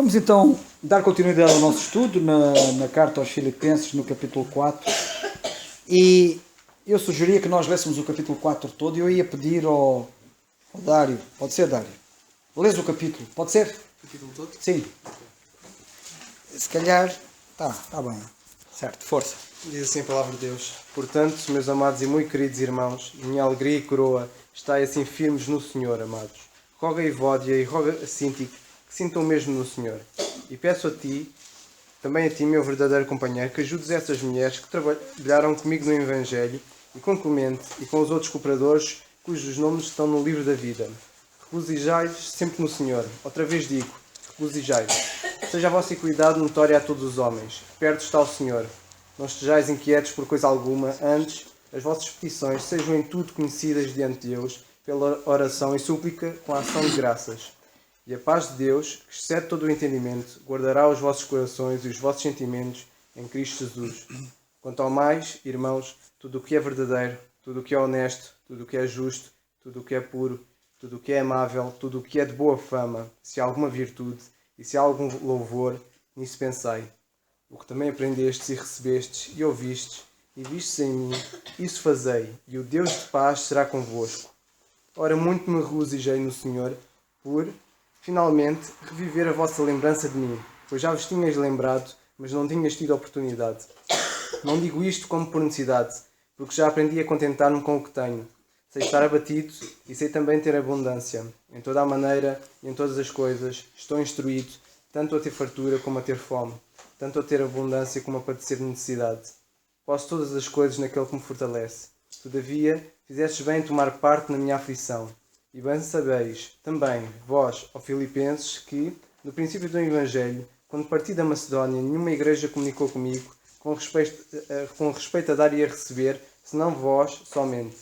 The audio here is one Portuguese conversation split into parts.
Vamos então dar continuidade ao nosso estudo na carta aos Filipenses, no capítulo 4. E eu sugeria que nós lêssemos o capítulo 4 todo e eu ia pedir ao Dário, pode ser, Dário? Lês o capítulo, pode ser? O capítulo todo? Sim. Se calhar, tá bem. Certo, força. Diz assim a palavra de Deus. Portanto, meus amados e muito queridos irmãos, minha alegria e coroa, estai assim firmes no Senhor, amados. Roga a Evódia e roga a Sintique que sintam mesmo no Senhor. E peço a ti, também a ti, meu verdadeiro companheiro, que ajudes essas mulheres que trabalharam comigo no Evangelho e com Clemente e com os outros cooperadores cujos nomes estão no livro da vida. Regozijai-vos sempre no Senhor. Outra vez digo, regozijai-vos. Seja a vossa equidade notória a todos os homens. Perto está o Senhor. Não estejais inquietos por coisa alguma, antes, as vossas petições sejam em tudo conhecidas diante de Deus, pela oração e súplica, com a ação de graças. E a paz de Deus, que excede todo o entendimento, guardará os vossos corações e os vossos sentimentos em Cristo Jesus. Quanto ao mais, irmãos, tudo o que é verdadeiro, tudo o que é honesto, tudo o que é justo, tudo o que é puro, tudo o que é amável, tudo o que é de boa fama, se há alguma virtude e se há algum louvor, nisso pensai. O que também aprendestes e recebestes e ouvistes e vistes em mim, isso fazei, e o Deus de paz será convosco. Ora, muito me regozijei no Senhor por, finalmente, reviver a vossa lembrança de mim, pois já vos tinhas lembrado, mas não tinhas tido oportunidade. Não digo isto como por necessidade, porque já aprendi a contentar-me com o que tenho. Sei estar abatido e sei também ter abundância. Em toda a maneira e em todas as coisas estou instruído, tanto a ter fartura como a ter fome, tanto a ter abundância como a padecer necessidade. Posso todas as coisas naquele que me fortalece. Todavia, fizestes bem em tomar parte na minha aflição. E bem sabeis, também, vós, ó Filipenses, que, no princípio do Evangelho, quando parti da Macedónia, nenhuma igreja comunicou comigo com respeito a dar e a receber, senão vós somente.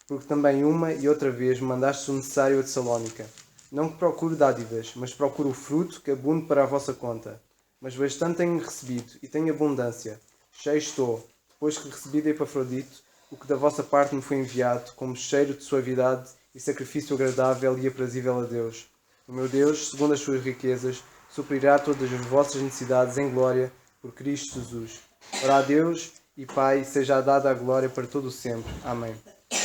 Porque também uma e outra vez me mandastes o necessário a Tessalónica. Não que procure dádivas, mas procuro o fruto que abunde para a vossa conta. Mas bastante tenho recebido, e tenho abundância. Cheio estou, depois que recebi de Epafrodito, o que da vossa parte me foi enviado, como cheiro de suavidade e sacrifício agradável e aprazível a Deus. O meu Deus, segundo as suas riquezas, suprirá todas as vossas necessidades em glória por Cristo Jesus. Ora a Deus e Pai seja dada a glória para todo o sempre. Amém.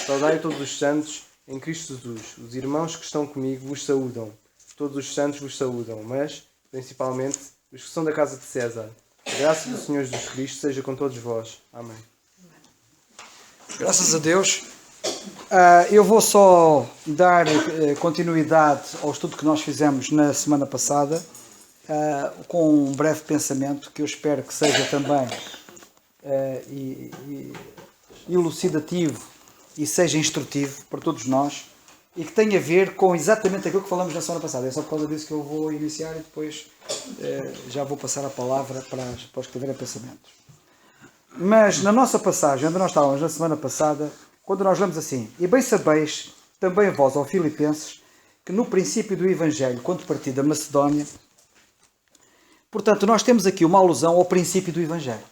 Saudai todos os santos em Cristo Jesus. Os irmãos que estão comigo vos saúdam. Todos os santos vos saúdam, mas, principalmente, os que são da casa de César. A graça do Senhor Jesus Cristo seja com todos vós. Amém. Graças a Deus. Eu vou só dar continuidade ao estudo que nós fizemos na semana passada, com um breve pensamento que eu espero que seja também elucidativo e seja instrutivo para todos nós e que tenha a ver com exatamente aquilo que falamos na semana passada. É só por causa disso que eu vou iniciar e depois já vou passar a palavra para os que tiverem pensamentos. Mas na nossa passagem, onde nós estávamos na semana passada, quando nós lemos assim: e bem sabeis, também vós, ó Filipenses, que no princípio do Evangelho, quando parti da Macedónia, portanto, nós temos aqui uma alusão ao princípio do Evangelho.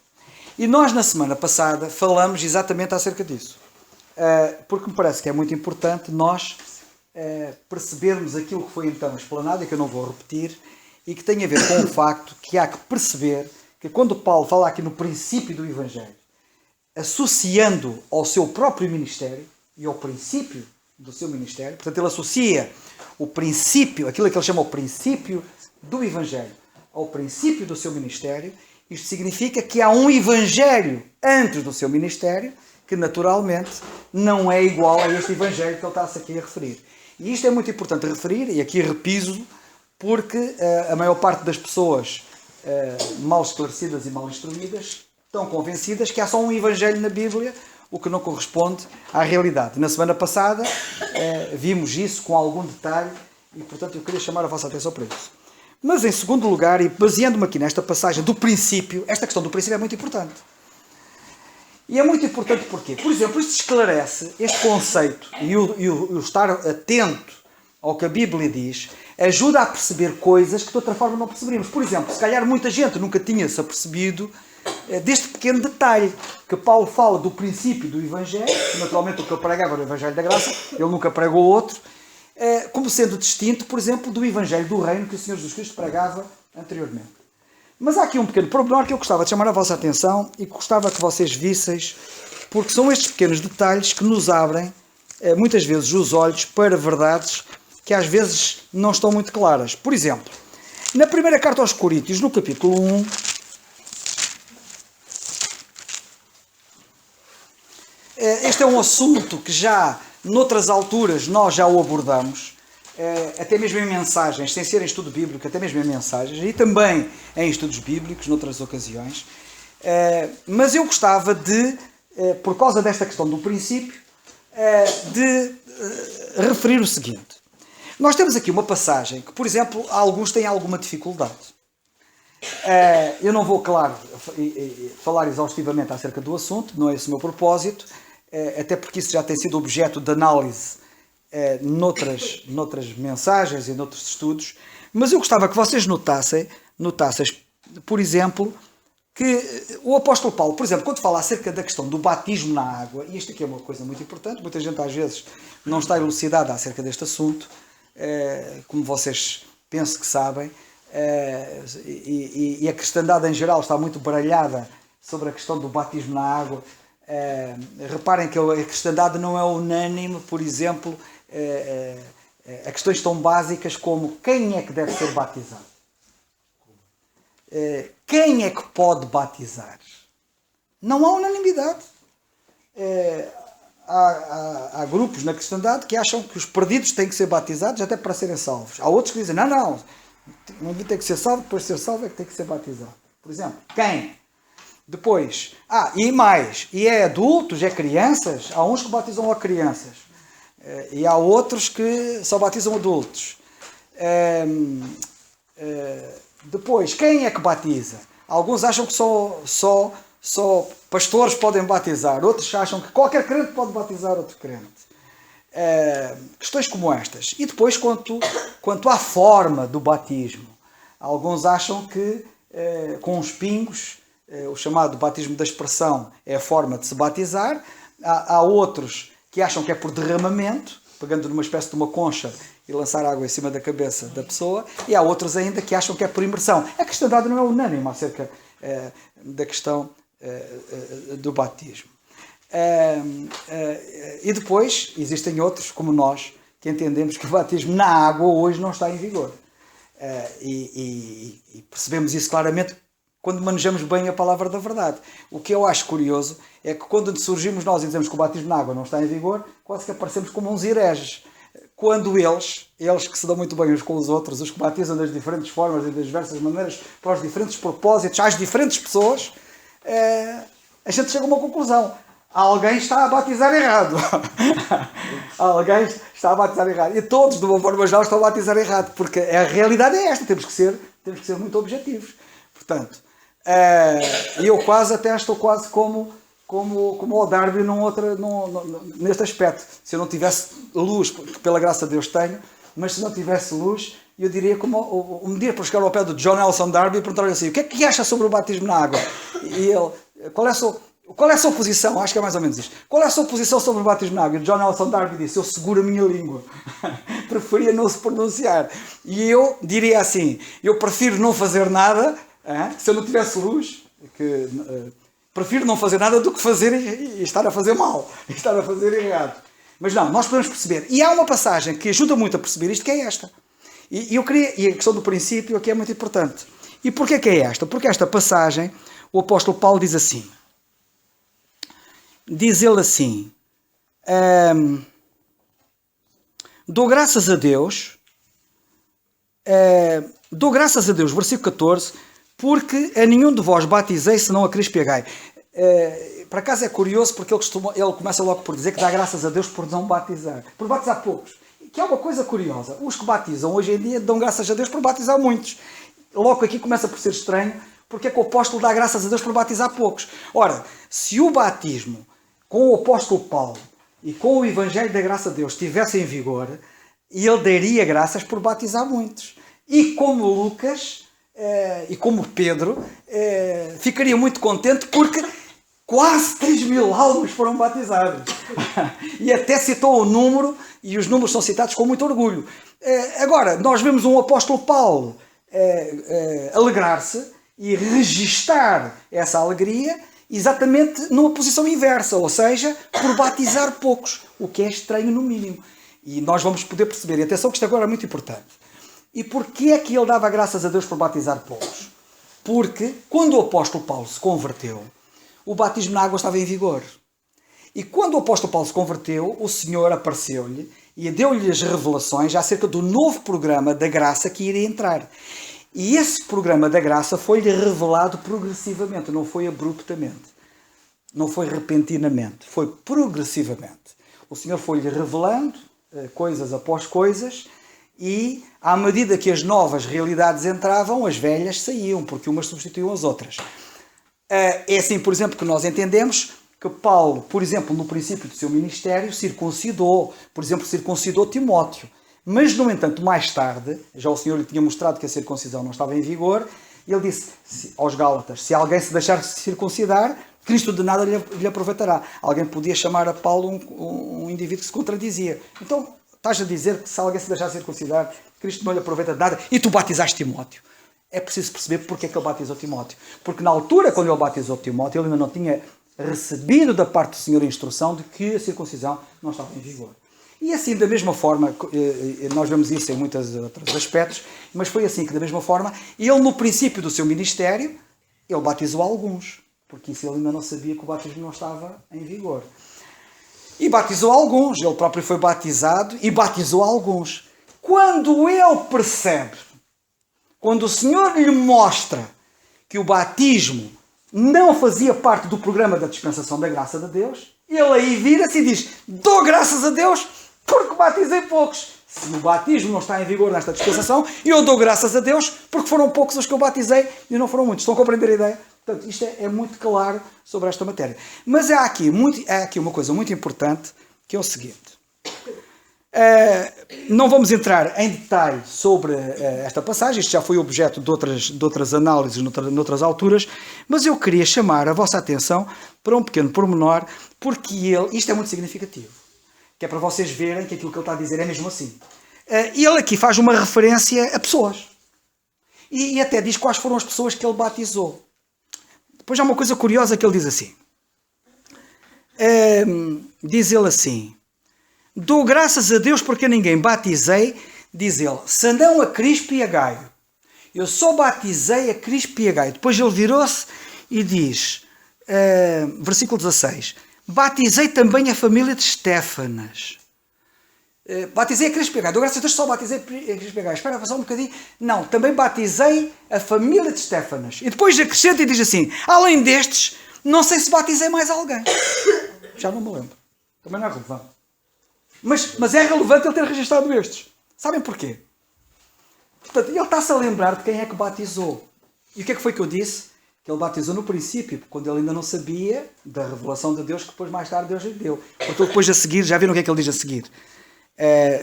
E nós, na semana passada, falamos exatamente acerca disso. Porque me parece que é muito importante nós percebermos aquilo que foi então explanado, e que eu não vou repetir, e que tem a ver com o facto que há que perceber que quando Paulo fala aqui no princípio do Evangelho, associando ao seu próprio ministério e ao princípio do seu ministério, portanto ele associa o princípio, aquilo que ele chama o princípio do Evangelho, ao princípio do seu ministério. Isto significa que há um Evangelho antes do seu ministério, que naturalmente não é igual a este Evangelho que ele está-se aqui a referir. E isto é muito importante referir, e aqui repiso, porque a maior parte das pessoas mal esclarecidas e mal instruídas estão convencidas que há só um Evangelho na Bíblia, o que não corresponde à realidade. Na semana passada vimos isso com algum detalhe e, portanto, eu queria chamar a vossa atenção para isso. Mas, em segundo lugar, e baseando-me aqui nesta passagem do princípio, esta questão do princípio é muito importante. E é muito importante porquê? Por exemplo, isto esclarece este conceito e o estar atento ao que a Bíblia diz ajuda a perceber coisas que de outra forma não perceberíamos. Por exemplo, se calhar muita gente nunca tinha-se apercebido deste pequeno detalhe, que Paulo fala do princípio do Evangelho, que naturalmente o que ele pregava era o Evangelho da Graça, ele nunca pregou outro, como sendo distinto, por exemplo, do Evangelho do Reino que o Senhor Jesus Cristo pregava anteriormente. Mas há aqui um pequeno pormenor que eu gostava de chamar a vossa atenção e gostava que vocês visseis, porque são estes pequenos detalhes que nos abrem, muitas vezes, os olhos para verdades que às vezes não estão muito claras. Por exemplo, na primeira carta aos Coríntios, no capítulo 1, este é um assunto que já, noutras alturas, nós já o abordamos, até mesmo em mensagens, sem ser em estudo bíblico, até mesmo em mensagens, e também em estudos bíblicos, noutras ocasiões. Mas eu gostava de, por causa desta questão do princípio, de referir o seguinte. Nós temos aqui uma passagem que, por exemplo, alguns têm alguma dificuldade. Eu não vou, claro, falar exaustivamente acerca do assunto, não é esse o meu propósito, até porque isso já tem sido objeto de análise noutras mensagens e noutros estudos, mas eu gostava que vocês notassem, por exemplo, que o apóstolo Paulo, por exemplo, quando fala acerca da questão do batismo na água, e isto aqui é uma coisa muito importante, muita gente às vezes não está elucidada acerca deste assunto, como vocês penso que sabem, e a cristandade em geral está muito baralhada sobre a questão do batismo na água. Reparem que a cristandade não é unânime, por exemplo, a questões tão básicas como quem é que deve ser batizado? Quem é que pode batizar? Não há unanimidade. Há grupos na cristandade que acham que os perdidos têm que ser batizados até para serem salvos. Há outros que dizem, não tem que ser salvo, depois de ser salvo é que tem que ser batizado. Por exemplo, quem? Depois, e é adultos, é crianças? Há uns que batizam a crianças. E há outros que só batizam adultos. Depois, quem é que batiza? Alguns acham que só pastores podem batizar. Outros acham que qualquer crente pode batizar outro crente. Questões como estas. E depois, quanto à forma do batismo. Alguns acham que com os pingos, o chamado batismo da expressão, é a forma de se batizar. Há outros que acham que é por derramamento, pegando numa espécie de uma concha e lançar água em cima da cabeça da pessoa, e há outros ainda que acham que é por imersão. A cristandade não é unânime acerca da questão do batismo. E depois existem outros, como nós, que entendemos que o batismo na água hoje não está em vigor. E percebemos isso claramente quando manejamos bem a palavra da verdade. O que eu acho curioso é que quando surgimos nós e dizemos que o batismo na água não está em vigor, quase que aparecemos como uns hereges. Quando eles que se dão muito bem uns com os outros, os que batizam das diferentes formas e das diversas maneiras, para os diferentes propósitos, às diferentes pessoas, a gente chega a uma conclusão. Alguém está a batizar errado. Alguém está a batizar errado. E todos, de uma forma geral, estão a batizar errado. Porque a realidade é esta. Temos que ser muito objetivos. Portanto, eu até estou quase como o Darby neste aspecto. Se eu não tivesse luz, porque pela graça de Deus tenho, mas se não tivesse luz, eu diria como um dia para chegar ao pé do John Nelson Darby e perguntar-lhe assim, o que é que acha sobre o batismo na água? E ele, qual é a sua posição? Acho que é mais ou menos isto. Qual é a sua posição sobre o batismo na água? E o John Nelson Darby disse, eu seguro a minha língua. Preferia não se pronunciar. E eu diria assim, eu prefiro não fazer nada, se eu não tivesse luz, prefiro não fazer nada do que fazer e estar a fazer mal, estar a fazer errado. Mas não, nós podemos perceber. E há uma passagem que ajuda muito a perceber isto, que é esta. E a questão do princípio aqui é muito importante. E porquê que é esta? Porque esta passagem, o apóstolo Paulo diz assim, dou graças a Deus, versículo 14, porque a nenhum de vós batizei, senão a Cristo pegai. Por acaso é curioso, porque ele começa logo por dizer que dá graças a Deus por não batizar, por batizar poucos. Que é uma coisa curiosa. Os que batizam hoje em dia dão graças a Deus por batizar muitos. Logo aqui começa por ser estranho, porque é que o apóstolo dá graças a Deus por batizar poucos. Ora, se o batismo com o apóstolo Paulo e com o Evangelho da graça de Deus estivesse em vigor, ele daria graças por batizar muitos. E como Lucas e como Pedro, ficaria muito contente porque quase 3.000 almas foram batizados. E até citou o número, e os números são citados com muito orgulho. Agora, nós vemos um apóstolo Paulo alegrar-se e registar essa alegria exatamente numa posição inversa, ou seja, por batizar poucos, o que é estranho no mínimo. E nós vamos poder perceber, e atenção que isto agora é muito importante. E porquê é que ele dava graças a Deus por batizar poucos? Porque quando o apóstolo Paulo se converteu, o batismo na água estava em vigor. E quando o apóstolo Paulo se converteu, o Senhor apareceu-lhe e deu-lhe as revelações acerca do novo programa da graça que iria entrar. E esse programa da graça foi-lhe revelado progressivamente, não foi abruptamente, não foi repentinamente, foi progressivamente. O Senhor foi-lhe revelando coisas após coisas e, à medida que as novas realidades entravam, as velhas saíam, porque umas substituíam as outras. É assim, por exemplo, que nós entendemos que Paulo, por exemplo, no princípio do seu ministério, circuncidou Timóteo. Mas, no entanto, mais tarde, já o Senhor lhe tinha mostrado que a circuncisão não estava em vigor, e ele disse aos Gálatas, se alguém se deixar circuncidar, Cristo de nada lhe aproveitará. Alguém podia chamar a Paulo um indivíduo que se contradizia. Então, estás a dizer que se alguém se deixar circuncidar, Cristo não lhe aproveita de nada, e tu batizaste Timóteo. É preciso perceber porque é que ele batizou Timóteo. Porque na altura, quando ele batizou Timóteo, ele ainda não tinha recebido da parte do Senhor a instrução de que a circuncisão não estava em vigor. E assim, da mesma forma, nós vemos isso em muitos outros aspectos, mas foi assim que, da mesma forma, ele, no princípio do seu ministério, ele batizou alguns, porque isso ele ainda não sabia que o batismo não estava em vigor. E batizou alguns, ele próprio foi batizado e batizou alguns. Quando ele percebe, quando o Senhor lhe mostra que o batismo não fazia parte do programa da dispensação da graça de Deus, ele aí vira-se e diz, dou graças a Deus porque batizei poucos. Se o batismo não está em vigor nesta dispensação, eu dou graças a Deus porque foram poucos os que eu batizei e não foram muitos. Estão a compreender a ideia? Portanto, isto é muito claro sobre esta matéria. Mas há aqui uma coisa muito importante, que é o seguinte. Não vamos entrar em detalhe sobre esta passagem, isto já foi objeto de outras análises noutras alturas, mas eu queria chamar a vossa atenção para um pequeno pormenor, porque isto é muito significativo, que é para vocês verem que aquilo que ele está a dizer é mesmo assim. Ele aqui faz uma referência a pessoas, e até diz quais foram as pessoas que ele batizou. Depois há uma coisa curiosa que ele diz assim, diz ele assim, dou graças a Deus porque ninguém batizei, diz ele, senão a Crispo e a Gaio. Eu só batizei a Crispo e a Gaio. Depois ele virou-se e diz, versículo 16, batizei também a família de Estéfanas. Batizei a Crispo e a Gaio. Dou graças a Deus só batizei a Crispo e a Gaio. Espera só um bocadinho. Não, também batizei a família de Estéfanas. E depois acrescenta e diz assim, além destes, não sei se batizei mais alguém. Já não me lembro. Também não é relevante. Mas é relevante ele ter registrado estes. Sabem porquê? Portanto, ele está-se a lembrar de quem é que batizou. E o que é que foi que eu disse? Que ele batizou no princípio, quando ele ainda não sabia da revelação de Deus, que depois mais tarde Deus lhe deu. Porque depois a seguir, já viram o que é que ele diz a seguir?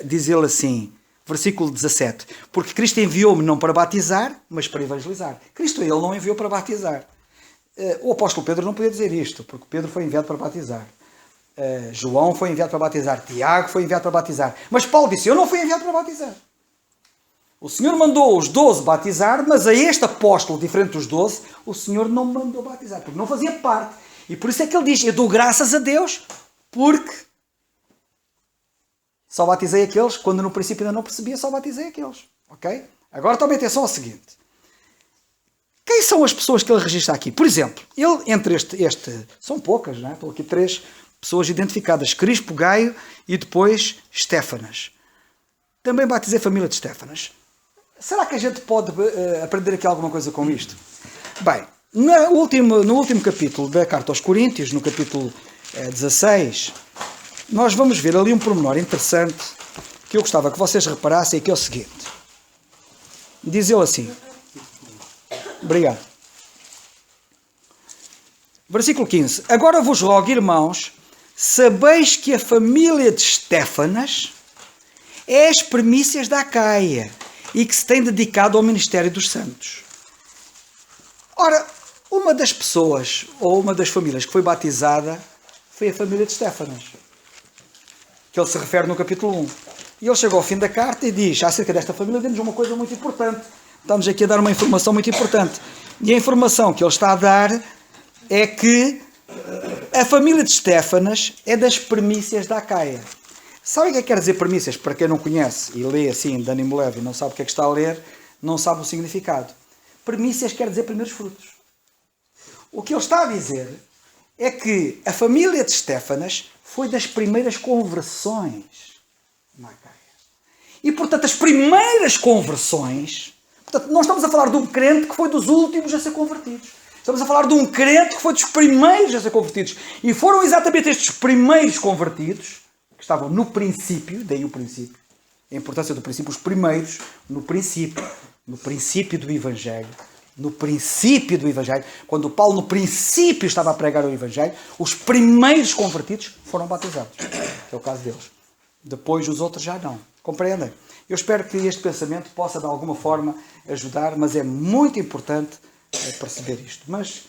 Diz ele assim, versículo 17. Porque Cristo enviou-me não para batizar, mas para evangelizar. Cristo ele não enviou para batizar. O apóstolo Pedro não podia dizer isto, porque Pedro foi enviado para batizar. João foi enviado para batizar, Tiago foi enviado para batizar, mas Paulo disse, eu não fui enviado para batizar. O Senhor mandou os 12 batizar, mas a este apóstolo, diferente dos 12, o Senhor não mandou batizar, porque não fazia parte. E por isso é que ele diz, eu dou graças a Deus, porque só batizei aqueles, quando no princípio ainda não percebia, só batizei aqueles. Ok? Agora tomem atenção ao seguinte. Quem são as pessoas que ele registra aqui? Por exemplo, ele, entre são poucas, não é? Estou aqui 3 pessoas identificadas, Crispo, Gaio e depois Estéfanas. Também batizei a família de Estéfanas. Será que a gente pode aprender aqui alguma coisa com isto? Bem, no último capítulo da Carta aos Coríntios, no capítulo 16, nós vamos ver ali um pormenor interessante que eu gostava que vocês reparassem, que é o seguinte. Diz ele assim. Obrigado. Versículo 15. Agora vos rogo, irmãos, sabeis que a família de Estéfanas é as primícias da Acaia e que se tem dedicado ao ministério dos santos. Ora, uma das pessoas, ou uma das famílias que foi batizada, foi a família de Estéfanas, que ele se refere no capítulo 1. E ele chegou ao fim da carta e diz, acerca desta família, diz-nos uma coisa muito importante. está-nos aqui a dar uma informação muito importante. E a informação que ele está a dar é que a família de Estéfanas é das primícias da Acaia. Sabe o que é que quer dizer primícias? Para quem não conhece e lê assim de ânimo leve e não sabe o que é que está a ler, não sabe o significado. Primícias quer dizer primeiros frutos. O que ele está a dizer é que a família de Estéfanas foi das primeiras conversões na Acaia. E, portanto, as primeiras conversões... Portanto, não estamos a falar de um crente que foi dos últimos a ser convertidos. Estamos a falar de um crente que foi dos primeiros a ser convertidos. E foram exatamente estes primeiros convertidos, que estavam no princípio, daí o princípio, a importância do princípio, os primeiros, no princípio do Evangelho, quando o Paulo no princípio estava a pregar o Evangelho, os primeiros convertidos foram batizados. É o caso deles. Depois os outros já não. Compreendem? Eu espero que este pensamento possa de alguma forma ajudar, mas é muito importante perceber isto. Mas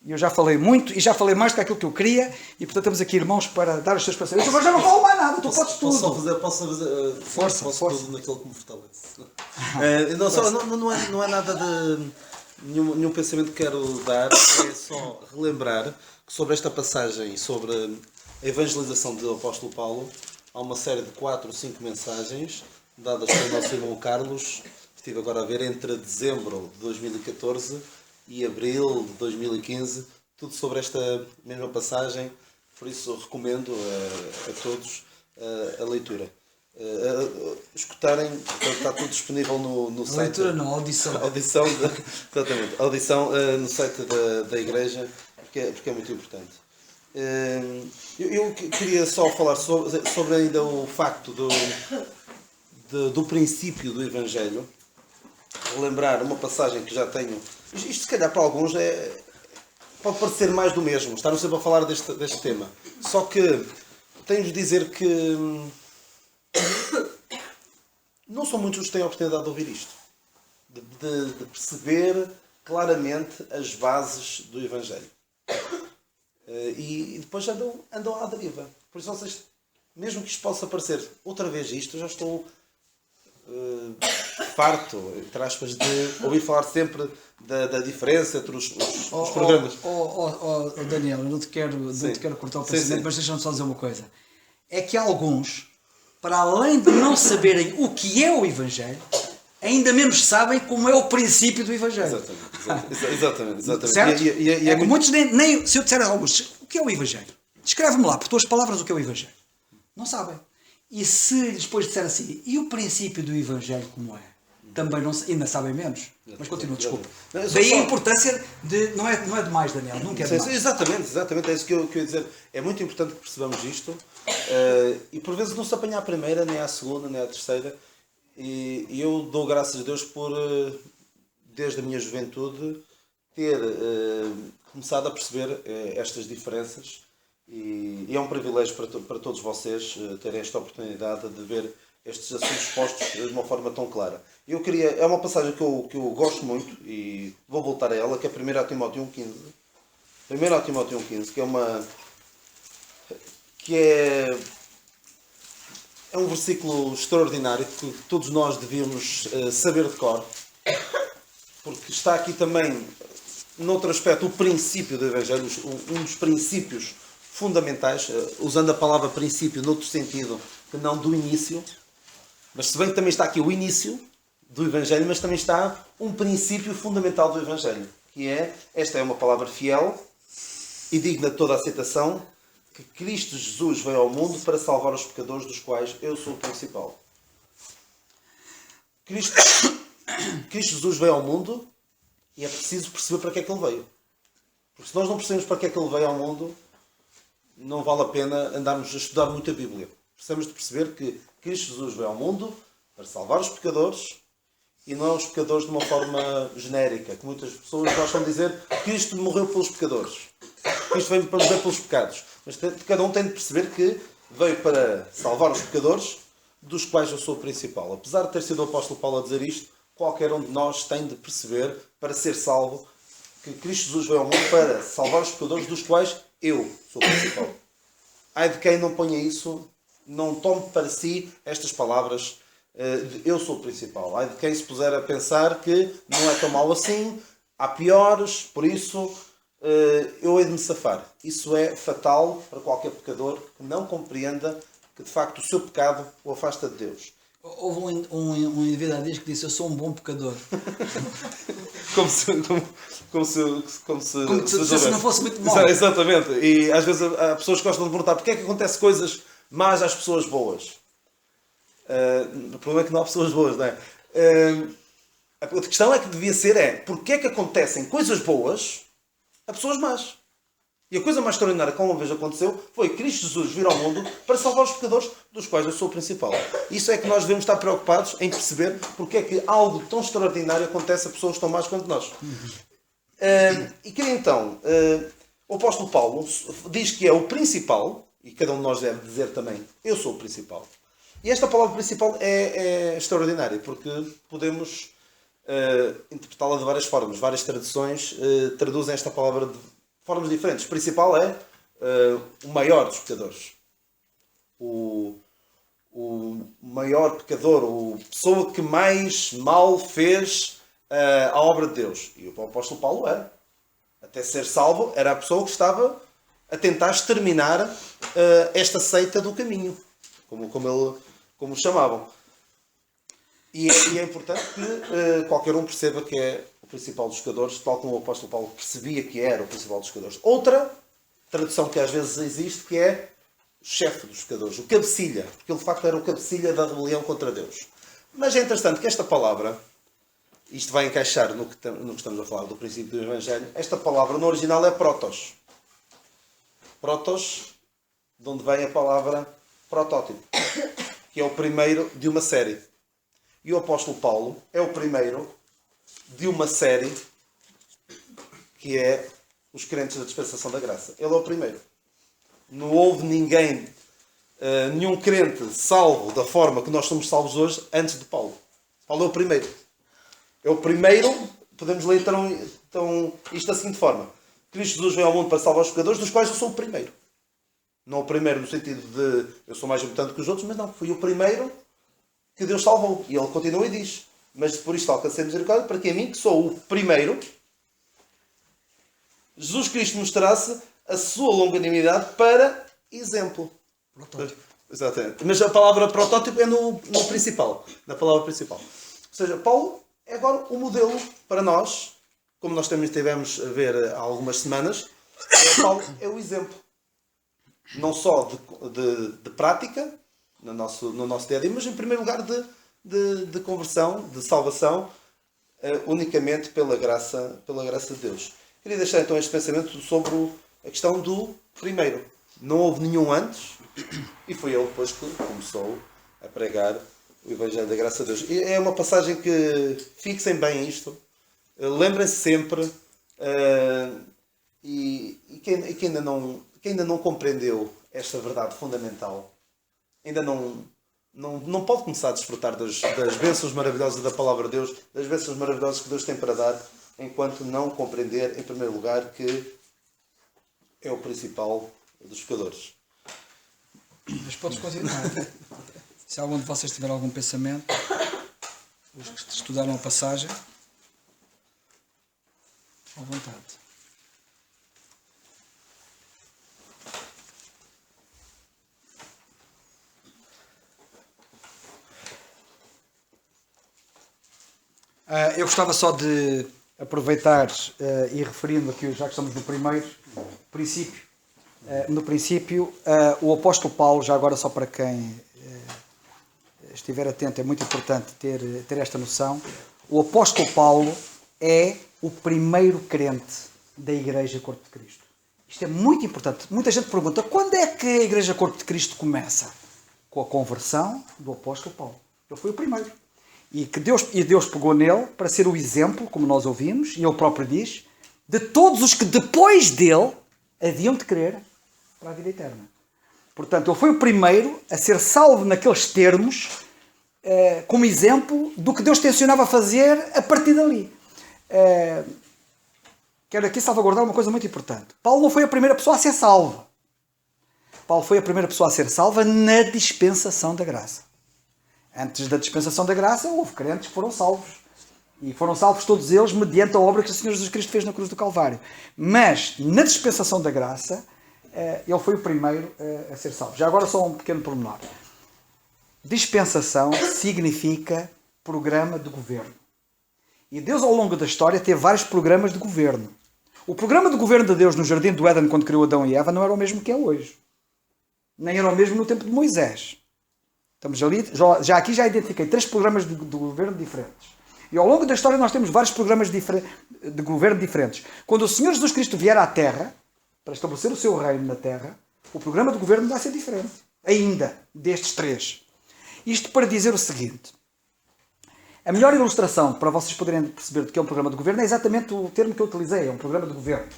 eu já falei muito e já falei mais do que aquilo que eu queria e portanto temos aqui irmãos para dar os seus pensamentos. Mas já não falo mais nada, tu podes tudo. Posso fazer Força. tudo naquilo que me fortalece. Não é nada de nenhum pensamento que quero dar, é só relembrar que sobre esta passagem, sobre a evangelização do apóstolo Paulo, há uma série de 4 ou 5 mensagens dadas pelo nosso irmão Carlos, estive agora a ver, entre dezembro de 2014 e abril de 2015, tudo sobre esta mesma passagem, por isso recomendo a todos a leitura. Escutarem, está tudo disponível no site. Leitura não, audição. Exatamente, audição no site da igreja, porque é muito importante. Eu queria só falar sobre ainda o facto do princípio do Evangelho, relembrar uma passagem que já tenho. Isto se calhar para alguns pode parecer mais do mesmo, estar sempre a falar deste tema. Só que tenho de dizer que não são muitos os que têm a oportunidade de ouvir isto. De perceber claramente as bases do Evangelho. E depois andam à deriva. Por isso vocês, mesmo que isto possa parecer outra vez isto, eu já estou farto, entre aspas, de ouvir falar sempre da diferença entre os programas. Daniel, eu não te quero cortar o pensamento, mas deixa-me só dizer uma coisa. É que alguns, para além de não saberem o que é o Evangelho, ainda menos sabem como é o princípio do Evangelho. Exatamente. Certo? É que muitos nem se eu disser a alguns, o que é o Evangelho? Descreve-me lá, por tuas palavras, o que é o Evangelho. Não sabem. E se depois disser assim, e o princípio do Evangelho como é? Também não, ainda sabem menos. Mas continua, desculpa. Daí a importância de... Não é demais, Daniel, nunca é demais. Exatamente, é isso que eu ia dizer. É muito importante que percebamos isto. E por vezes não se apanha à primeira, nem à segunda, nem à terceira. E eu dou graças a Deus por, desde a minha juventude, ter começado a perceber estas diferenças. E é um privilégio para todos vocês terem esta oportunidade de ver estes assuntos postos de uma forma tão clara. É uma passagem que eu gosto muito e vou voltar a ela, que é 1 Timóteo 1,15. 1 Timóteo 1,15, que é um versículo extraordinário que todos nós devíamos saber de cor, porque está aqui também, noutro aspecto, o princípio do Evangelho, um dos princípios fundamentais, usando a palavra princípio noutro sentido que não do início, mas se bem que também está aqui o início do Evangelho, mas também está um princípio fundamental do Evangelho, que esta é uma palavra fiel e digna de toda a aceitação, que Cristo Jesus veio ao mundo para salvar os pecadores, dos quais eu sou o principal. Cristo Jesus veio ao mundo e é preciso perceber para que é que Ele veio. Porque se nós não percebemos para que é que Ele veio ao mundo, não vale a pena andarmos a estudar muito a Bíblia. Precisamos de perceber que Cristo Jesus veio ao mundo para salvar os pecadores e não os pecadores de uma forma genérica, que muitas pessoas gostam de dizer que Cristo morreu pelos pecadores. Cristo veio para morrer pelos pecados. Mas cada um tem de perceber que veio para salvar os pecadores, dos quais eu sou o principal. Apesar de ter sido o apóstolo Paulo a dizer isto, qualquer um de nós tem de perceber, para ser salvo, que Cristo Jesus veio ao mundo para salvar os pecadores, dos quais eu sou o principal. Ai de quem não ponha isso, não tome para si estas palavras Eu sou o principal. Há de quem se puser a pensar que não é tão mal assim, há piores, por isso eu hei de me safar. Isso é fatal para qualquer pecador que não compreenda que de facto o seu pecado o afasta de Deus. Houve um indivíduo há dias que disse: eu sou um bom pecador. Como se não fosse muito mal. Exatamente. E às vezes há pessoas que gostam de perguntar porque é que acontecem coisas más às pessoas boas. O problema é que não há pessoas boas, não é? A questão é que devia ser porque é que acontecem coisas boas a pessoas más. E a coisa mais extraordinária que uma vez aconteceu foi Cristo Jesus vir ao mundo para salvar os pecadores, dos quais eu sou o principal. Isso é que nós devemos estar preocupados em perceber porque é que algo tão extraordinário acontece a pessoas tão más quanto nós. E queria então, o apóstolo Paulo diz que é o principal, e cada um de nós deve dizer também, eu sou o principal. E esta palavra principal é extraordinária, porque podemos interpretá-la de várias formas. Várias traduções traduzem esta palavra de formas diferentes. O principal é o maior dos pecadores. O maior pecador, a pessoa que mais mal fez a obra de Deus. E o apóstolo Paulo era. Até ser salvo, era a pessoa que estava a tentar exterminar esta seita do caminho. Como chamavam. E é importante que qualquer um perceba que é o principal dos pecadores, tal como o apóstolo Paulo percebia que era o principal dos pecadores. Outra tradução que às vezes existe, que é o chefe dos pecadores, o cabecilha, porque ele de facto era o cabecilha da rebelião contra Deus. Mas é interessante que esta palavra, isto vai encaixar no que estamos a falar do princípio do Evangelho, esta palavra no original é protos. Protos, de onde vem a palavra protótipo, que é o primeiro de uma série. E o apóstolo Paulo é o primeiro de uma série que é os crentes da dispensação da graça. Ele é o primeiro. Não houve ninguém, nenhum crente salvo da forma que nós somos salvos hoje antes de Paulo. Paulo é o primeiro. É o primeiro, podemos ler então isto da seguinte forma. Cristo Jesus veio ao mundo para salvar os pecadores, dos quais eu sou o primeiro. Não o primeiro no sentido de eu sou mais importante que os outros, mas não, fui o primeiro que Deus salvou. E ele continua e diz: mas por isto alcancei misericórdia, para que a mim, que sou o primeiro, Jesus Cristo mostrasse a sua longanimidade para exemplo. Protótipo. Exatamente. Mas a palavra protótipo é no principal, na palavra principal. Ou seja, Paulo é agora o modelo para nós, como nós também tivemos a ver há algumas semanas. Paulo é o exemplo. Não só de prática, no nosso dia a dia, mas em primeiro lugar de conversão, de salvação, unicamente pela graça de Deus. Queria deixar então este pensamento sobre a questão do primeiro. Não houve nenhum antes, e foi ele depois que começou a pregar o Evangelho da graça de Deus. E é uma passagem que fixem bem isto, lembrem-se sempre, e quem ainda não compreendeu esta verdade fundamental, ainda não pode começar a desfrutar das bênçãos maravilhosas da palavra de Deus, das bênçãos maravilhosas que Deus tem para dar, enquanto não compreender, em primeiro lugar, que é o principal dos pecadores. Mas podes continuar. Se algum de vocês tiver algum pensamento, os que estudaram a passagem, à vontade. Eu gostava só de aproveitar e referindo aqui, já que estamos no primeiro princípio, no princípio, o apóstolo Paulo, já agora só para quem estiver atento, é muito importante ter esta noção, o apóstolo Paulo é o primeiro crente da Igreja Corpo de Cristo. Isto é muito importante. Muita gente pergunta, quando é que a Igreja Corpo de Cristo começa? Com a conversão do apóstolo Paulo. Ele foi o primeiro. E Deus pegou nele para ser o exemplo, como nós ouvimos, e ele próprio diz, de todos os que depois dele haviam de crer para a vida eterna. Portanto, ele foi o primeiro a ser salvo naqueles termos, como exemplo do que Deus tencionava fazer a partir dali. Quero aqui salvaguardar uma coisa muito importante. Paulo não foi a primeira pessoa a ser salva. Paulo foi a primeira pessoa a ser salva na dispensação da graça. Antes da dispensação da graça, houve crentes que foram salvos. E foram salvos todos eles mediante a obra que o Senhor Jesus Cristo fez na cruz do Calvário. Mas, na dispensação da graça, ele foi o primeiro a ser salvo. Já agora só um pequeno pormenor. Dispensação significa programa de governo. E Deus, ao longo da história, teve vários programas de governo. O programa de governo de Deus no Jardim do Éden, quando criou Adão e Eva, não era o mesmo que é hoje. Nem era o mesmo no tempo de Moisés. Estamos ali, já identifiquei 3 programas de governo diferentes. E ao longo da história nós temos vários programas de governo diferentes. Quando o Senhor Jesus Cristo vier à Terra, para estabelecer o seu reino na Terra, o programa de governo vai ser diferente. Ainda, destes 3. Isto para dizer o seguinte. A melhor ilustração para vocês poderem perceber do que é um programa de governo é exatamente o termo que eu utilizei, é um programa de governo.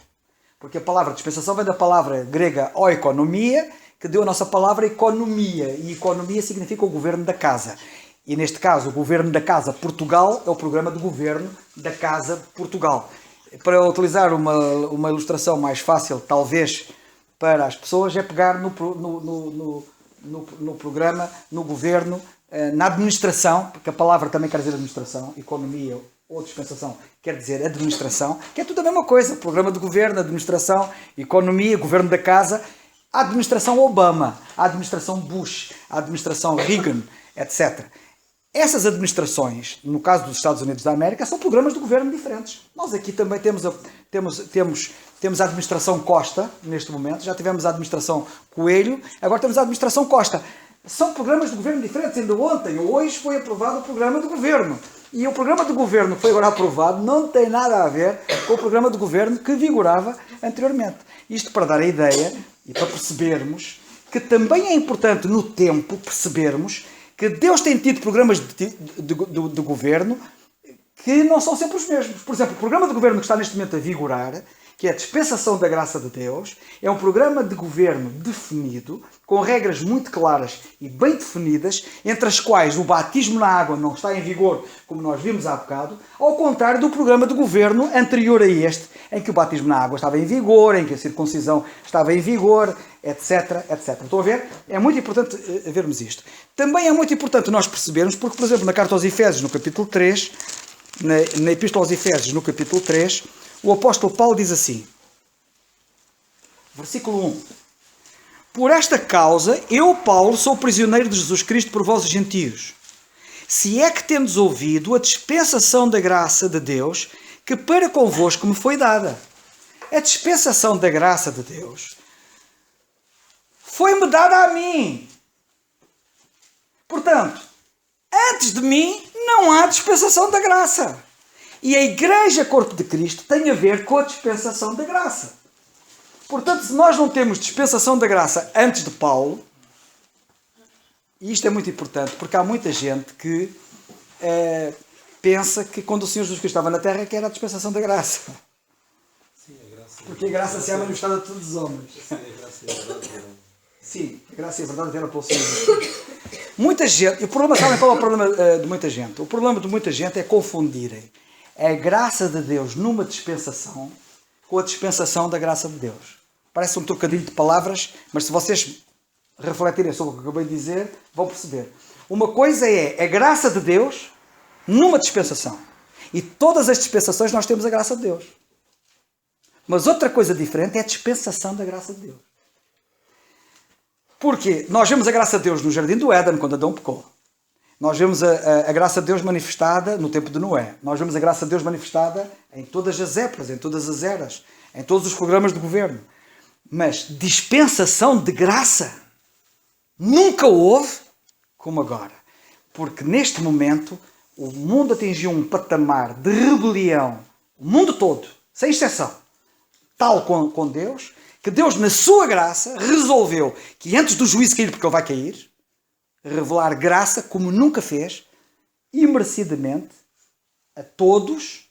Porque a palavra dispensação vem da palavra grega oikonomia, que deu a nossa palavra economia. E economia significa o governo da casa. E neste caso, o governo da casa Portugal é o programa de governo da casa Portugal. Para utilizar uma ilustração mais fácil, talvez, para as pessoas, é pegar no programa, no governo, na administração, porque a palavra também quer dizer administração, economia ou dispensação quer dizer administração, que é tudo a mesma coisa. Programa de governo, administração, economia, governo da casa, a administração Obama, a administração Bush, a administração Reagan, etc. Essas administrações, no caso dos Estados Unidos da América, são programas de governo diferentes. Nós aqui também temos a administração Costa, neste momento. Já tivemos a administração Coelho, agora temos a administração Costa. São programas de governo diferentes. Ainda ontem ou hoje foi aprovado o programa de governo. E o programa de governo que foi agora aprovado não tem nada a ver com o programa de governo que vigorava anteriormente. Isto para dar a ideia e para percebermos que também é importante no tempo percebermos que Deus tem tido programas de governo que não são sempre os mesmos. Por exemplo, o programa de governo que está neste momento a vigorar, que é a dispensação da graça de Deus, é um programa de governo definido, com regras muito claras e bem definidas, entre as quais o batismo na água não está em vigor, como nós vimos há bocado, ao contrário do programa de governo anterior a este, em que o batismo na água estava em vigor, em que a circuncisão estava em vigor, etc, etc. Estão a ver? É muito importante vermos isto. Também é muito importante nós percebermos, porque, por exemplo, na carta aos Efésios, no capítulo 3, na Epístola aos Efésios, no capítulo 3, o apóstolo Paulo diz assim, versículo 1, por esta causa, eu, Paulo, sou prisioneiro de Jesus Cristo por vós, gentios, se é que tendes ouvido a dispensação da graça de Deus, que para convosco me foi dada. A dispensação da graça de Deus foi-me dada a mim. Portanto, antes de mim não há dispensação da graça. E a Igreja Corpo de Cristo tem a ver com a dispensação da graça. Portanto, se nós não temos dispensação da graça antes de Paulo, e isto é muito importante, porque há muita gente que pensa que quando o Senhor Jesus Cristo estava na Terra que era a dispensação da graça. Sim, a graça. Porque a graça se é manifestada a todos os homens. Sim, a graça e a verdade eram. Sim, a graça e a verdade era pelo Senhor Jesus Cristo. Muita gente, o problema, sabem qual é o problema de muita gente? O problema de muita gente é confundirem a graça de Deus numa dispensação com a dispensação da graça de Deus. Parece um trocadilho de palavras, mas se vocês refletirem sobre o que eu acabei de dizer, vão perceber. Uma coisa é a graça de Deus numa dispensação. E todas as dispensações nós temos a graça de Deus. Mas outra coisa diferente é a dispensação da graça de Deus. Porque nós vemos a graça de Deus no Jardim do Éden, quando Adão pecou. Nós vemos a graça de Deus manifestada no tempo de Noé. Nós vemos a graça de Deus manifestada em todas as épocas, em todas as eras, em todos os programas de governo. Mas dispensação de graça nunca houve como agora. Porque neste momento o mundo atingiu um patamar de rebelião, o mundo todo, sem exceção, tal com Deus, que Deus, na sua graça, resolveu que antes do juízo cair, porque ele vai cair, revelar graça como nunca fez, imerecidamente, a todos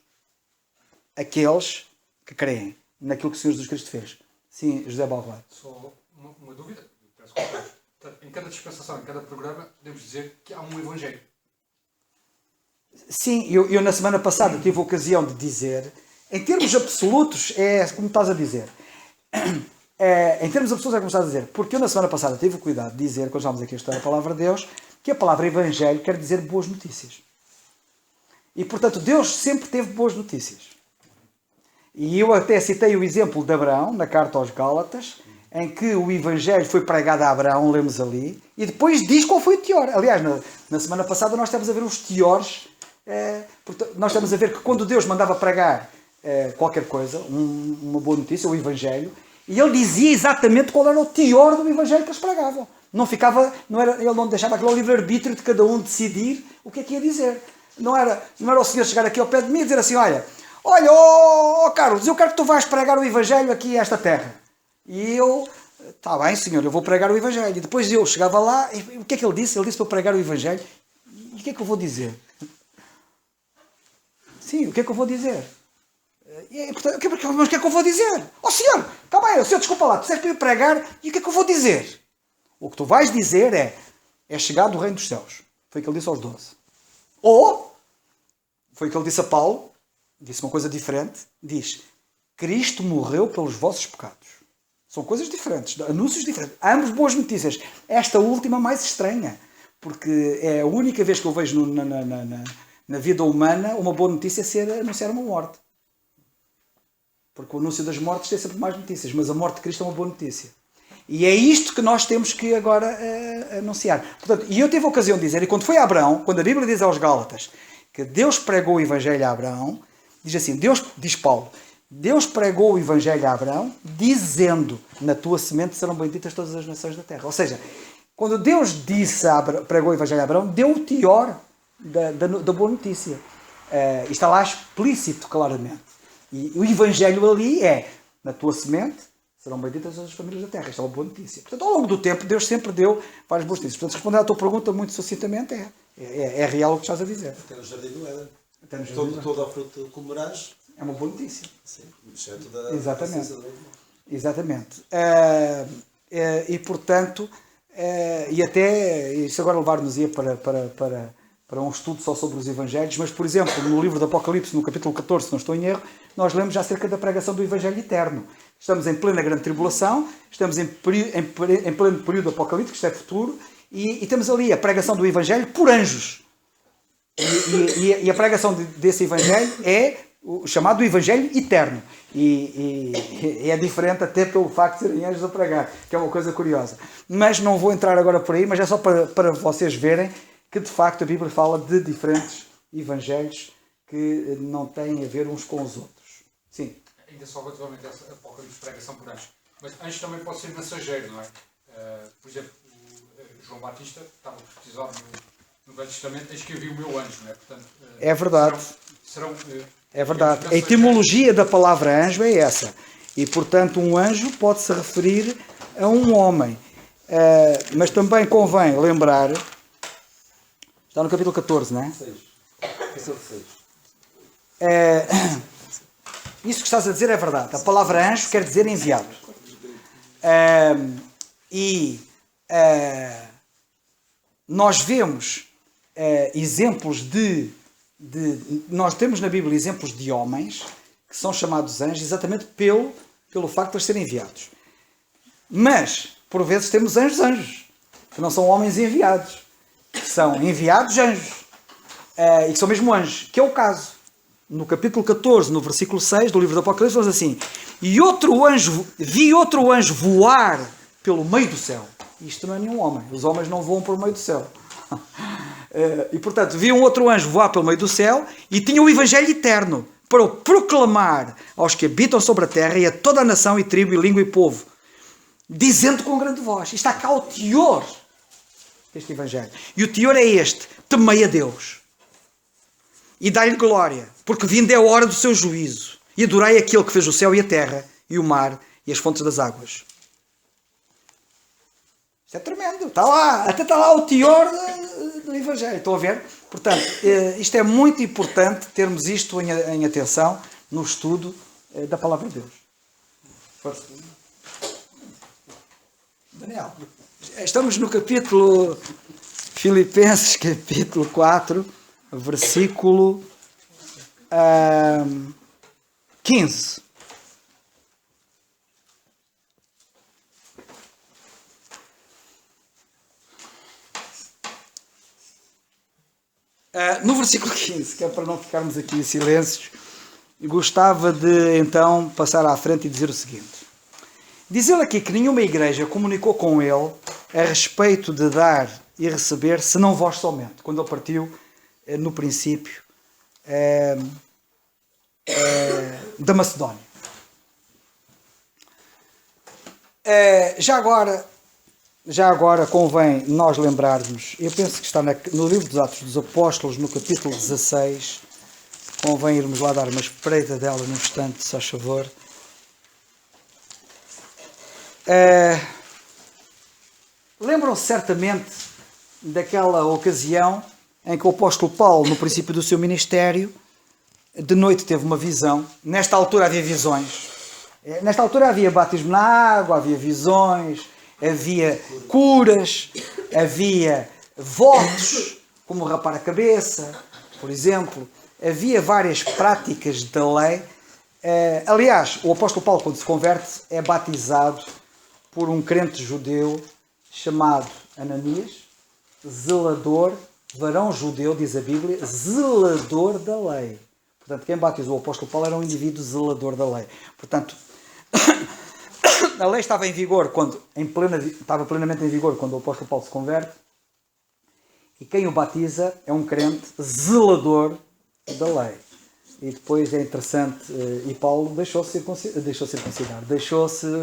aqueles que creem naquilo que o Senhor Jesus Cristo fez. Sim, José Balvado. Só uma dúvida. Peço desculpa. Em cada dispensação, em cada programa, podemos dizer que há um Evangelho. Sim, eu na semana passada tive a ocasião de dizer, em termos absolutos, é como estás a dizer. em termos absolutos é como está a dizer, porque eu na semana passada tive o cuidado de dizer, quando estávamos aqui a estudar a palavra de Deus, que a palavra Evangelho quer dizer boas notícias. E portanto Deus sempre teve boas notícias. E eu até citei o exemplo de Abraão, na carta aos Gálatas, em que o Evangelho foi pregado a Abraão, lemos ali, e depois diz qual foi o teor. Aliás, na semana passada nós estamos a ver os teores, nós estamos a ver que quando Deus mandava pregar qualquer coisa, uma boa notícia, o Evangelho, e ele dizia exatamente qual era o teor do Evangelho que eles pregavam. Ele não deixava aquele livre-arbítrio de cada um decidir o que é que ia dizer. Não era o Senhor chegar aqui ao pé de mim e dizer assim, olha, Carlos, eu quero que tu vais pregar o Evangelho aqui a esta terra. E eu, está bem, Senhor, eu vou pregar o Evangelho. E depois eu chegava lá, e o que é que ele disse? Ele disse para eu pregar o Evangelho. E o que é que eu vou dizer? Sim, o que é que eu vou dizer? Mas o que é que eu vou dizer? Senhor, calma aí, Senhor, desculpa lá, tu disseste para eu pregar, e o que é que eu vou dizer? O que tu vais dizer é chegado o reino dos céus. Foi o que ele disse aos 12. Ou, foi o que ele disse a Paulo, disse uma coisa diferente, diz, Cristo morreu pelos vossos pecados. São coisas diferentes, anúncios diferentes. Ambos boas notícias. Esta última mais estranha, porque é a única vez que eu vejo na vida humana uma boa notícia ser anunciar uma morte. Porque o anúncio das mortes tem sempre mais notícias, mas a morte de Cristo é uma boa notícia. E é isto que nós temos que agora anunciar. Portanto, e eu tive a ocasião de dizer, e quando foi a Abraão, quando a Bíblia diz aos Gálatas que Deus pregou o Evangelho a Abraão, diz assim, diz Paulo, Deus pregou o Evangelho a Abraão, dizendo, na tua semente serão benditas todas as nações da terra. Ou seja, quando Deus pregou o Evangelho a Abraão, deu o teor da boa notícia. Está lá explícito, claramente. E o Evangelho ali na tua semente serão benditas todas as famílias da terra. Isto é uma boa notícia. Portanto, ao longo do tempo, Deus sempre deu várias boas notícias. Portanto, respondendo à tua pergunta muito sucintamente, é real o que estás a dizer. Até no Jardim do Éden. Até no Jardim do Todo a fruta comerás. É uma boa notícia. Sim, exceto da Exatamente. da Exatamente. E portanto, e até, isso agora levar-nos-ia para um estudo só sobre os Evangelhos, mas, por exemplo, no livro do Apocalipse, no capítulo 14, se não estou em erro, nós lemos já acerca da pregação do Evangelho eterno. Estamos em plena grande tribulação, estamos em pleno período apocalíptico, isto é futuro, e temos ali a pregação do Evangelho por anjos. E a pregação desse Evangelho é o chamado Evangelho eterno. E é diferente até pelo facto de serem anjos a pregar, que é uma coisa curiosa. Mas não vou entrar agora por aí, mas é só para vocês verem que de facto a Bíblia fala de diferentes evangelhos que não têm a ver uns com os outros. Sim. Ainda só relativamente a Apocalipse, pregação por anjos. Mas anjo também pode ser mensageiro, não é? Por exemplo, o João Batista estava profetizado no Velho Testamento, eis que eu vi o meu anjo, não é? Portanto, é verdade. É verdade. A etimologia da palavra anjo é essa. E, portanto, um anjo pode-se referir a um homem. Mas também convém lembrar... Está no capítulo 14, não é? 6. Isso que estás a dizer é verdade. A palavra anjo quer dizer enviado. Nós vemos exemplos nós temos na Bíblia exemplos de homens que são chamados anjos exatamente pelo facto de eles serem enviados. Mas, por vezes, temos anjos, que não são homens enviados, que são enviados anjos, e que são mesmo anjos, que é o caso. No capítulo 14, no versículo 6 do livro do Apocalipse, diz assim, vi outro anjo voar pelo meio do céu. Isto não é nenhum homem, os homens não voam pelo meio do céu. E portanto, vi um outro anjo voar pelo meio do céu e tinha o Evangelho eterno para o proclamar aos que habitam sobre a terra e a toda a nação e tribo e língua e povo, dizendo com grande voz. Está cá o teor deste Evangelho. E o teor é este: temei a Deus e dai-lhe glória, porque vinda é a hora do seu juízo, e adorai aquele que fez o céu e a terra e o mar e as fontes das águas. Isto é tremendo. Está lá, até está lá o teor do Evangelho. Estão a ver? Portanto, isto é muito importante termos isto em atenção no estudo da Palavra de Deus. Força. Daniel, estamos no capítulo Filipenses, capítulo 4, versículo 15. No versículo 15, que é para não ficarmos aqui em silêncios, gostava de então passar à frente e dizer o seguinte. Diz ele aqui que nenhuma igreja comunicou com ele a respeito de dar e receber, senão vós somente. Quando ele partiu, no princípio, da Macedónia. Já agora convém nós lembrarmos, eu penso que está no livro dos Atos dos Apóstolos, no capítulo 16, convém irmos lá dar uma espreita dela num instante, se faz favor. Lembram-se certamente daquela ocasião em que o apóstolo Paulo, no princípio do seu ministério, de noite teve uma visão. Nesta altura havia visões. Nesta altura havia batismo na água, havia visões, havia curas, havia votos, como rapar a cabeça, por exemplo. Havia várias práticas da lei. Aliás, o apóstolo Paulo, quando se converte, é batizado por um crente judeu chamado Ananias, zelador, varão judeu, diz a Bíblia, zelador da lei. Portanto, quem batizou o apóstolo Paulo era um indivíduo zelador da lei. Portanto, a lei estava em vigor estava plenamente em vigor quando o apóstolo Paulo se converte, e quem o batiza é um crente zelador da lei. E depois é interessante, e Paulo deixou-se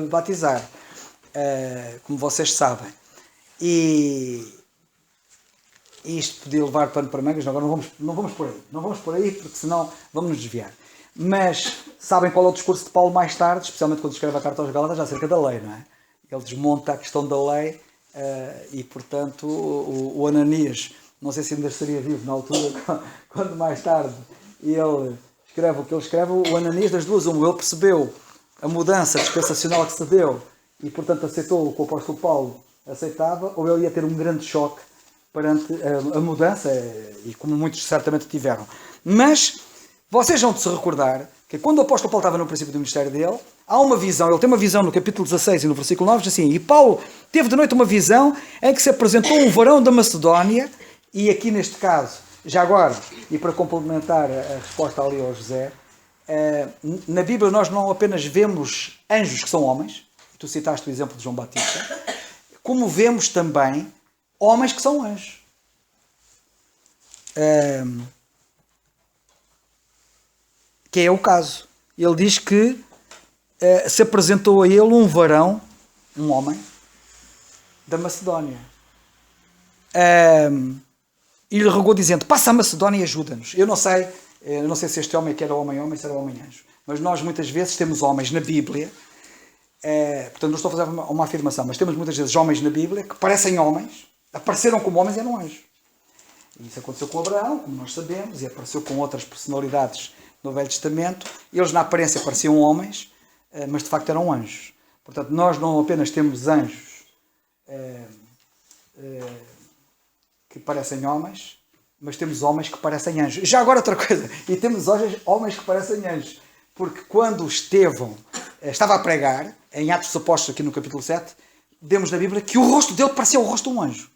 batizar, como vocês sabem. E isto podia levar pano para mangas, agora não vamos por aí, porque senão vamos nos desviar. Mas sabem qual é o discurso de Paulo mais tarde, especialmente quando escreve a carta aos Gálatas, acerca da lei, não é? Ele desmonta a questão da lei e, portanto, o Ananias, não sei se ainda estaria vivo na altura, quando mais tarde ele escreve o que ele escreve, o Ananias das duas, ele percebeu a mudança dispensacional que se deu e, portanto, aceitou o que o apóstolo Paulo aceitava, ou ele ia ter um grande choque perante a mudança, e como muitos certamente tiveram. Mas vocês vão de se recordar que quando o apóstolo Paulo estava no princípio do ministério dele, há uma visão, ele tem uma visão no capítulo 16 e no versículo 9, diz assim, e Paulo teve de noite uma visão em que se apresentou um varão da Macedónia, e aqui neste caso, já agora, e para complementar a resposta ali ao José, na Bíblia nós não apenas vemos anjos que são homens, tu citaste o exemplo de João Batista, como vemos também homens que são anjos. Que é o caso. Ele diz que se apresentou a ele um varão, um homem, da Macedónia. E lhe rogou dizendo, passa a Macedónia e ajuda-nos. Eu não sei se este homem que era homem, se era homem-anjo. Mas nós muitas vezes temos homens na Bíblia, portanto não estou a fazer uma afirmação, mas temos muitas vezes homens na Bíblia que parecem homens, apareceram como homens e eram anjos. E isso aconteceu com Abraão, como nós sabemos, e apareceu com outras personalidades no Velho Testamento. Eles na aparência pareciam homens, mas de facto eram anjos. Portanto, nós não apenas temos anjos que parecem homens, mas temos homens que parecem anjos. Já agora outra coisa, e temos hoje homens que parecem anjos, porque quando Estevão estava a pregar, em Atos dos Apóstolos, aqui no capítulo 7, vemos na Bíblia que o rosto dele parecia o rosto de um anjo.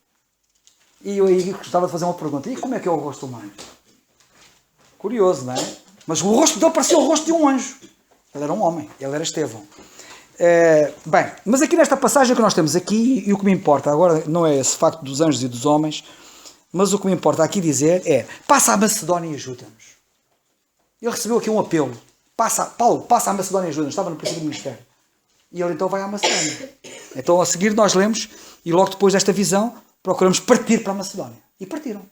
E eu aí gostava de fazer uma pergunta, e como é que é o rosto de um anjo? Curioso, não é? Mas o rosto dele parecia o rosto de um anjo. Ele era um homem, ele era Estevão. Bem, mas aqui nesta passagem que nós temos aqui, e o que me importa agora não é esse facto dos anjos e dos homens, mas o que me importa aqui dizer é, passa a Macedónia e ajuda-nos. Ele recebeu aqui um apelo. Paulo, passa a Macedónia e ajuda-nos. Estava no princípio do ministério. E ele então vai à Macedónia. Então a seguir nós lemos, e logo depois desta visão, procuramos partir para a Macedónia. E partiram.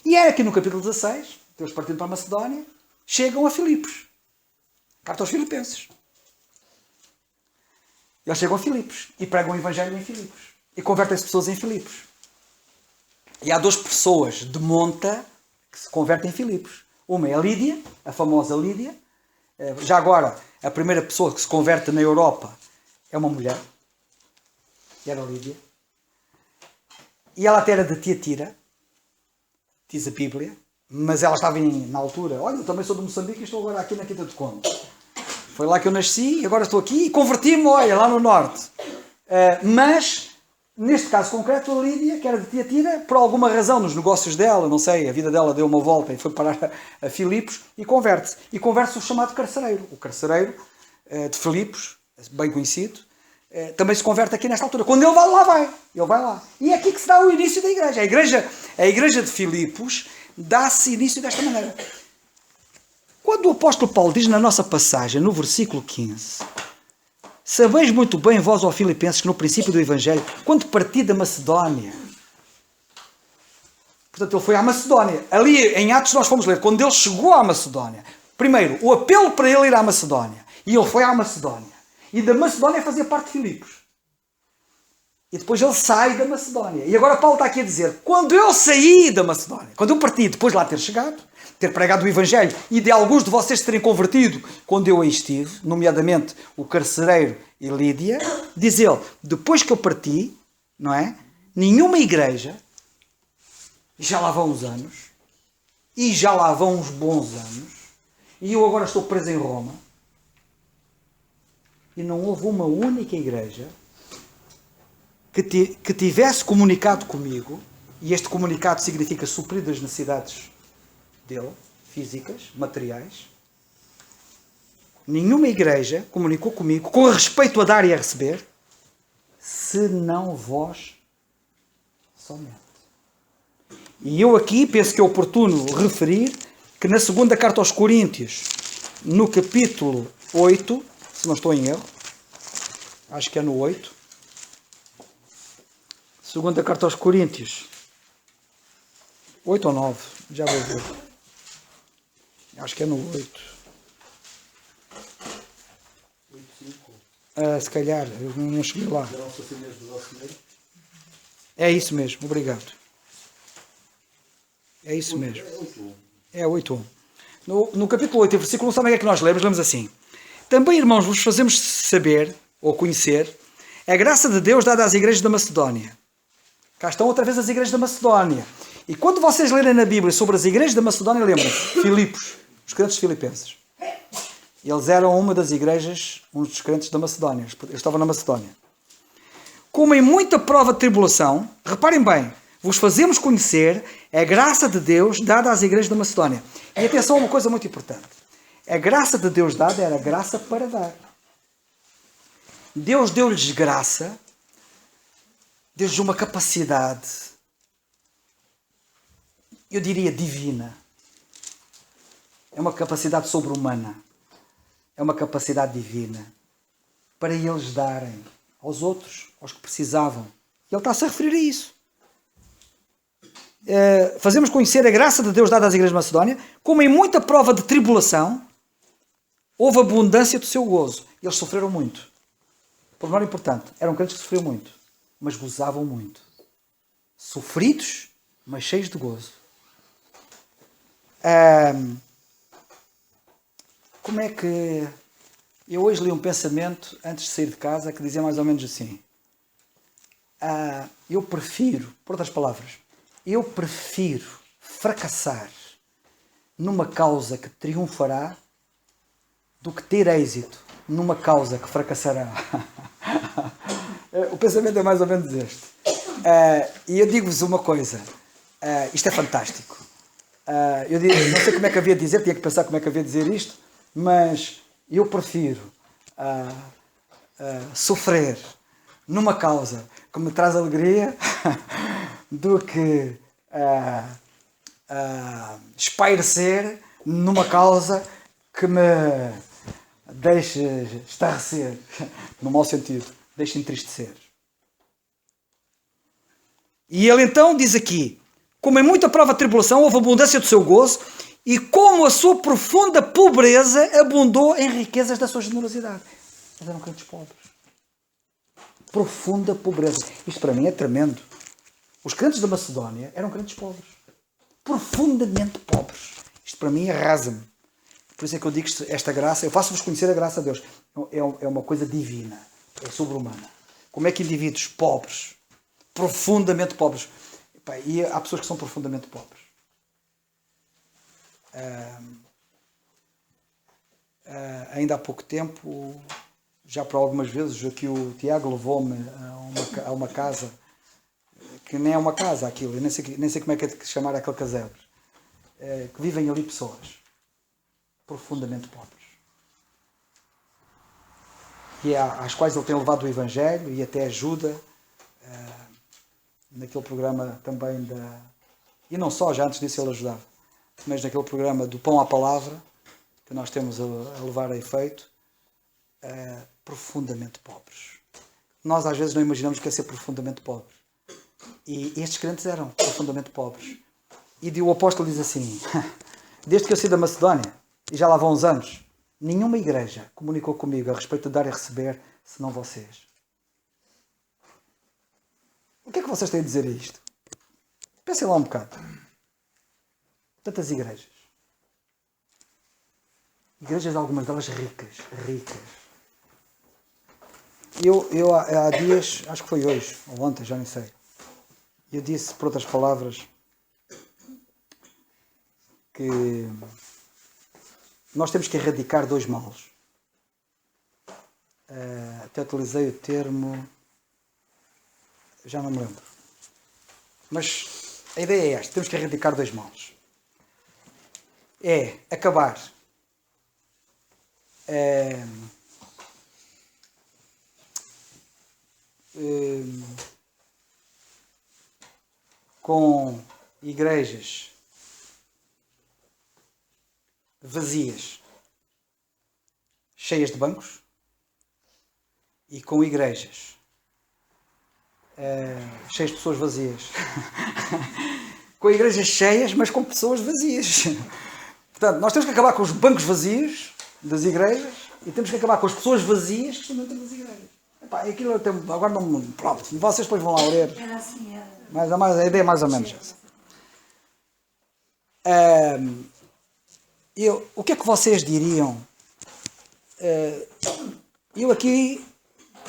E é aqui no capítulo 16, eles partindo para a Macedónia, chegam a Filipos. Carta aos Filipenses. Eles chegam a Filipos e pregam o Evangelho em Filipos. E convertem-se pessoas em Filipos. E há duas pessoas de monta que se convertem em Filipos. Uma é a Lídia, a famosa Lídia. Já agora, a primeira pessoa que se converte na Europa é uma mulher. Era a Lídia. E ela até era de Tiatira, diz a Bíblia. Mas ela estava na altura, olha, eu também sou de Moçambique e estou agora aqui na Quinta do Conde. Foi lá que eu nasci, agora estou aqui e converti-me, olha, lá no norte. Mas neste caso concreto, a Lídia, que era de Tiatira, por alguma razão nos negócios dela, não sei, a vida dela deu uma volta e foi parar a Filipos e converte-se. E converte-se o chamado carcereiro. O carcereiro de Filipos, bem conhecido, também se converte aqui nesta altura. Quando ele vai lá, vai. Ele vai lá. E é aqui que se dá o início da igreja. A igreja de Filipos dá-se início desta maneira. Quando o apóstolo Paulo diz na nossa passagem, no versículo 15... Sabeis muito bem, vós, ó Filipenses, que no princípio do Evangelho, quando parti da Macedónia, portanto, ele foi à Macedónia. Ali em Atos nós fomos ler, quando ele chegou à Macedónia, primeiro, o apelo para ele ir à Macedónia, e ele foi à Macedónia. E da Macedónia fazia parte de Filipos. E depois ele sai da Macedónia. E agora Paulo está aqui a dizer, quando eu saí da Macedónia, quando eu parti, depois de lá ter chegado, ter pregado o Evangelho e de alguns de vocês terem convertido quando eu aí estive, nomeadamente o carcereiro e Lídia, diz ele, depois que eu parti, não é? Nenhuma igreja, já lá vão uns anos, e já lá vão uns bons anos, e eu agora estou preso em Roma, e não houve uma única igreja que tivesse comunicado comigo, e este comunicado significa suprir as necessidades dele, físicas, materiais. Nenhuma igreja comunicou comigo com respeito a dar e a receber, senão vós somente. E eu aqui penso que é oportuno referir que na segunda carta aos Coríntios, no capítulo 8, se não estou em erro, acho que é no 8, segunda carta aos Coríntios, 8 ou 9, já vou ver. Acho que é no 8. Se calhar, eu não cheguei lá. É isso mesmo, obrigado. É isso mesmo. É 8.1. No capítulo 8, versículo 1, sabem o que é que nós lemos? Lemos assim. Também, irmãos, vos fazemos saber, ou conhecer, a graça de Deus dada às igrejas da Macedónia. Cá estão outra vez as igrejas da Macedónia. E quando vocês lerem na Bíblia sobre as igrejas da Macedónia, lembram-se, Filipos, os crentes filipenses. Eles eram uma das igrejas, uns dos crentes da Macedónia. Eles estavam na Macedónia. Como em muita prova de tribulação, reparem bem, vos fazemos conhecer a graça de Deus dada às igrejas da Macedónia. E atenção a uma coisa muito importante. A graça de Deus dada era graça para dar. Deus deu-lhes graça, deu-lhes uma capacidade, eu diria divina. É uma capacidade sobre-humana. É uma capacidade divina para eles darem aos outros, aos que precisavam. Ele está-se a referir a isso. Fazemos conhecer a graça de Deus dada às igrejas de Macedónia, como em muita prova de tribulação, houve abundância do seu gozo. Eles sofreram muito. Por menor importante, eram crentes que sofriam muito, mas gozavam muito. Sofridos, mas cheios de gozo. Como é que... Eu hoje li um pensamento, antes de sair de casa, que dizia mais ou menos assim. Eu prefiro, por outras palavras, eu prefiro fracassar numa causa que triunfará do que ter êxito numa causa que fracassará. O pensamento é mais ou menos este. E eu digo-vos uma coisa. Isto é fantástico. Eu não sei como é que havia de dizer, tinha que pensar como é que havia de dizer isto, mas eu prefiro sofrer numa causa que me traz alegria do que espairecer numa causa que me deixe estarrecer, no mau sentido, deixe entristecer. E ele então diz aqui, como em muita prova de tribulação houve abundância do seu gozo, e como a sua profunda pobreza abundou em riquezas da sua generosidade. Eles eram crentes pobres. Profunda pobreza. Isto para mim é tremendo. Os crentes da Macedónia eram crentes pobres. Profundamente pobres. Isto para mim arrasa-me. Por isso é que eu digo que esta graça, eu faço-vos conhecer a graça de Deus. É uma coisa divina. É sobre-humana. Como é que indivíduos pobres, profundamente pobres, e há pessoas que são profundamente pobres. Ainda há pouco tempo, já por algumas vezes, aqui o Tiago levou-me a uma casa que nem é uma casa aquilo, eu nem sei como é que é de chamar aquele casebre, que vivem ali pessoas profundamente pobres. E às quais ele tem levado o Evangelho e até ajuda naquele programa também e não só, já antes disso ele ajudava, mas naquele programa do Pão à Palavra, que nós temos a levar a efeito, profundamente pobres. Nós às vezes não imaginamos o que é ser profundamente pobres. E estes crentes eram profundamente pobres. E o apóstolo diz assim, desde que eu saí da Macedónia, e já lá vão uns anos, nenhuma igreja comunicou comigo a respeito de dar e receber, senão vocês. O que é que vocês têm a dizer a isto? Pensem lá um bocado. Tantas igrejas. Igrejas, algumas delas ricas. Eu há dias, acho que foi hoje, ou ontem, já nem sei, eu disse, por outras palavras, que nós temos que erradicar dois males. Até utilizei o termo, já não me lembro. Mas a ideia é esta, temos que erradicar dois males. É acabar com igrejas vazias, cheias de bancos, e com igrejas cheias de pessoas vazias. Com igrejas cheias, mas com pessoas vazias. Portanto, nós temos que acabar com os bancos vazios das igrejas e temos que acabar com as pessoas vazias que estão dentro das igrejas. Epá, aquilo agora não. Pronto, vocês depois vão lá ler. Era assim, era. Mas a ideia é mais ou menos essa. O que é que vocês diriam? Eu aqui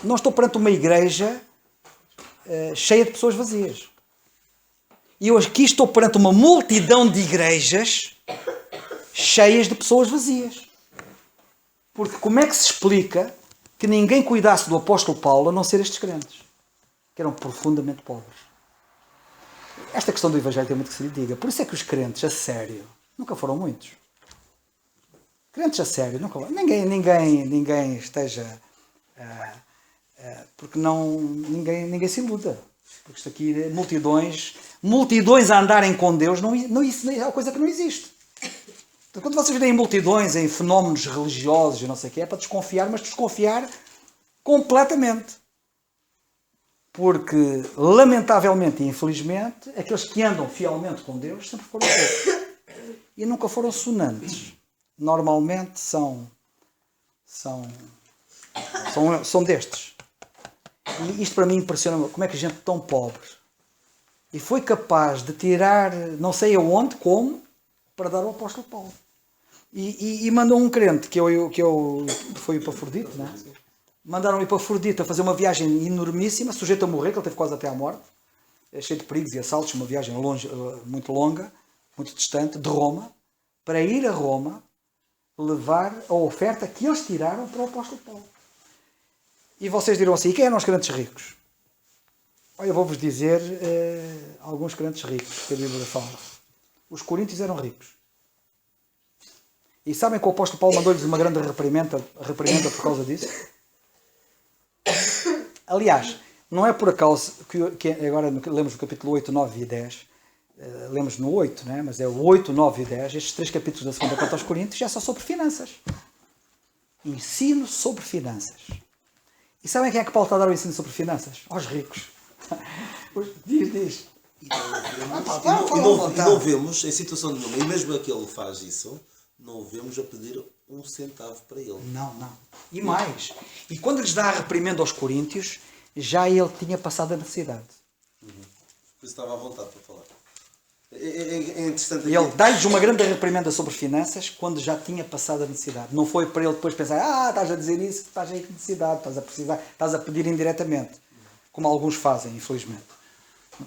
não estou perante uma igreja cheia de pessoas vazias. E eu aqui estou perante uma multidão de igrejas cheias de pessoas vazias. Porque como é que se explica que ninguém cuidasse do apóstolo Paulo a não ser estes crentes, que eram profundamente pobres? Esta questão do Evangelho tem muito que se lhe diga. Por isso é que os crentes, a sério, nunca foram muitos. Crentes a sério, nunca foram. Ninguém esteja... porque ninguém se iluda. Porque isto aqui é multidões a andarem com Deus, isso é uma coisa que não existe. Então, quando vocês veem multidões em fenómenos religiosos e não sei o que, é para desconfiar, mas desconfiar completamente. Porque, lamentavelmente e infelizmente, aqueles que andam fielmente com Deus sempre foram poucos. E nunca foram sonantes. Normalmente são destes. E isto para mim impressiona-me. Como é que a gente tão pobre e foi capaz de tirar, não sei aonde, como, para dar ao apóstolo Paulo. E mandou um crente, que foi o Epafrodito, não é? Mandaram o Epafrodito a fazer uma viagem enormíssima, sujeito a morrer, que ele teve quase até à morte, cheio de perigos e assaltos, uma viagem muito longa, muito distante, de Roma, para ir a Roma levar a oferta que eles tiraram para o apóstolo Paulo. E vocês dirão assim, e quem eram os crentes ricos? Olha, eu vou-vos dizer alguns crentes ricos que a Bíblia fala. Os coríntios eram ricos. E sabem que o apóstolo Paulo mandou-lhes uma grande reprimenda por causa disso? Aliás, não é por acaso que agora lemos o capítulo 8, 9 e 10, lemos no 8, né? Mas é o 8, 9 e 10, estes 3 capítulos da segunda carta aos Coríntios já são sobre finanças. Ensino sobre finanças. E sabem quem é que Paulo está a dar o ensino sobre finanças? Aos ricos. Diz. E não vemos, em situação nenhuma, e mesmo que ele faz isso, não o vemos a pedir um centavo para ele. Não. E mais. E quando lhes dá a reprimenda aos coríntios, já ele tinha passado a necessidade. Por isso estava à vontade para falar. É interessante. E ele dá-lhes uma grande reprimenda sobre finanças quando já tinha passado a necessidade. Não foi para ele depois pensar, estás a dizer isso, estás aí com necessidade, estás a precisar, estás a pedir indiretamente. Como alguns fazem, infelizmente.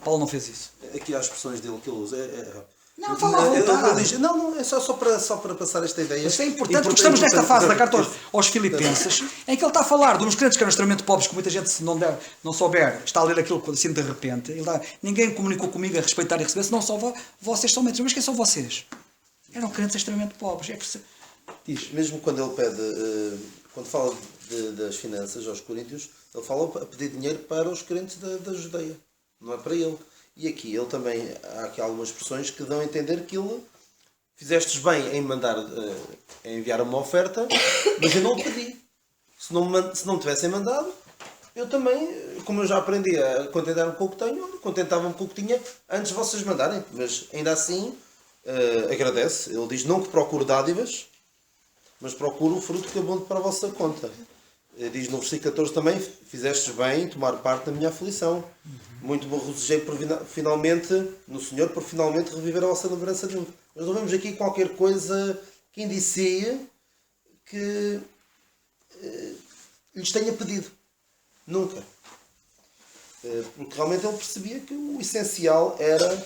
Paulo não fez isso. Aqui há as expressões dele que ele usa. Não, fala à vontade. Não, é só para passar esta ideia. Isto é importante, porque estamos nesta fase da carta aos Filipenses, em que ele está a falar de uns crentes que eram extremamente pobres, que muita gente, se não souber, está a ler aquilo assim de repente. Ninguém comunicou comigo a respeitar e receber, senão só vocês são mentores. Mas quem são vocês? Eram crentes extremamente pobres. Diz. Mesmo quando ele pede, quando fala das finanças aos coríntios, ele fala a pedir dinheiro para os crentes da Judeia, não é para ele. E aqui ele também, há aqui algumas expressões que dão a entender que ele fizestes bem em em enviar uma oferta, mas eu não o pedi. Se não tivessem mandado, eu também, como eu já aprendi a contentar-me com o que tenho, contentava-me com o que tinha antes de vocês mandarem. Mas ainda assim, agradece. Ele diz, não que procuro dádivas, mas procuro o fruto que abunde para a vossa conta. Diz no versículo 14 também, fizestes bem em tomar parte da minha aflição. Muito bom regozijei finalmente no Senhor, por finalmente reviver a vossa lembrança de mim. Nós não vemos aqui qualquer coisa que indicie que lhes tenha pedido. Nunca. Porque realmente ele percebia que o essencial era,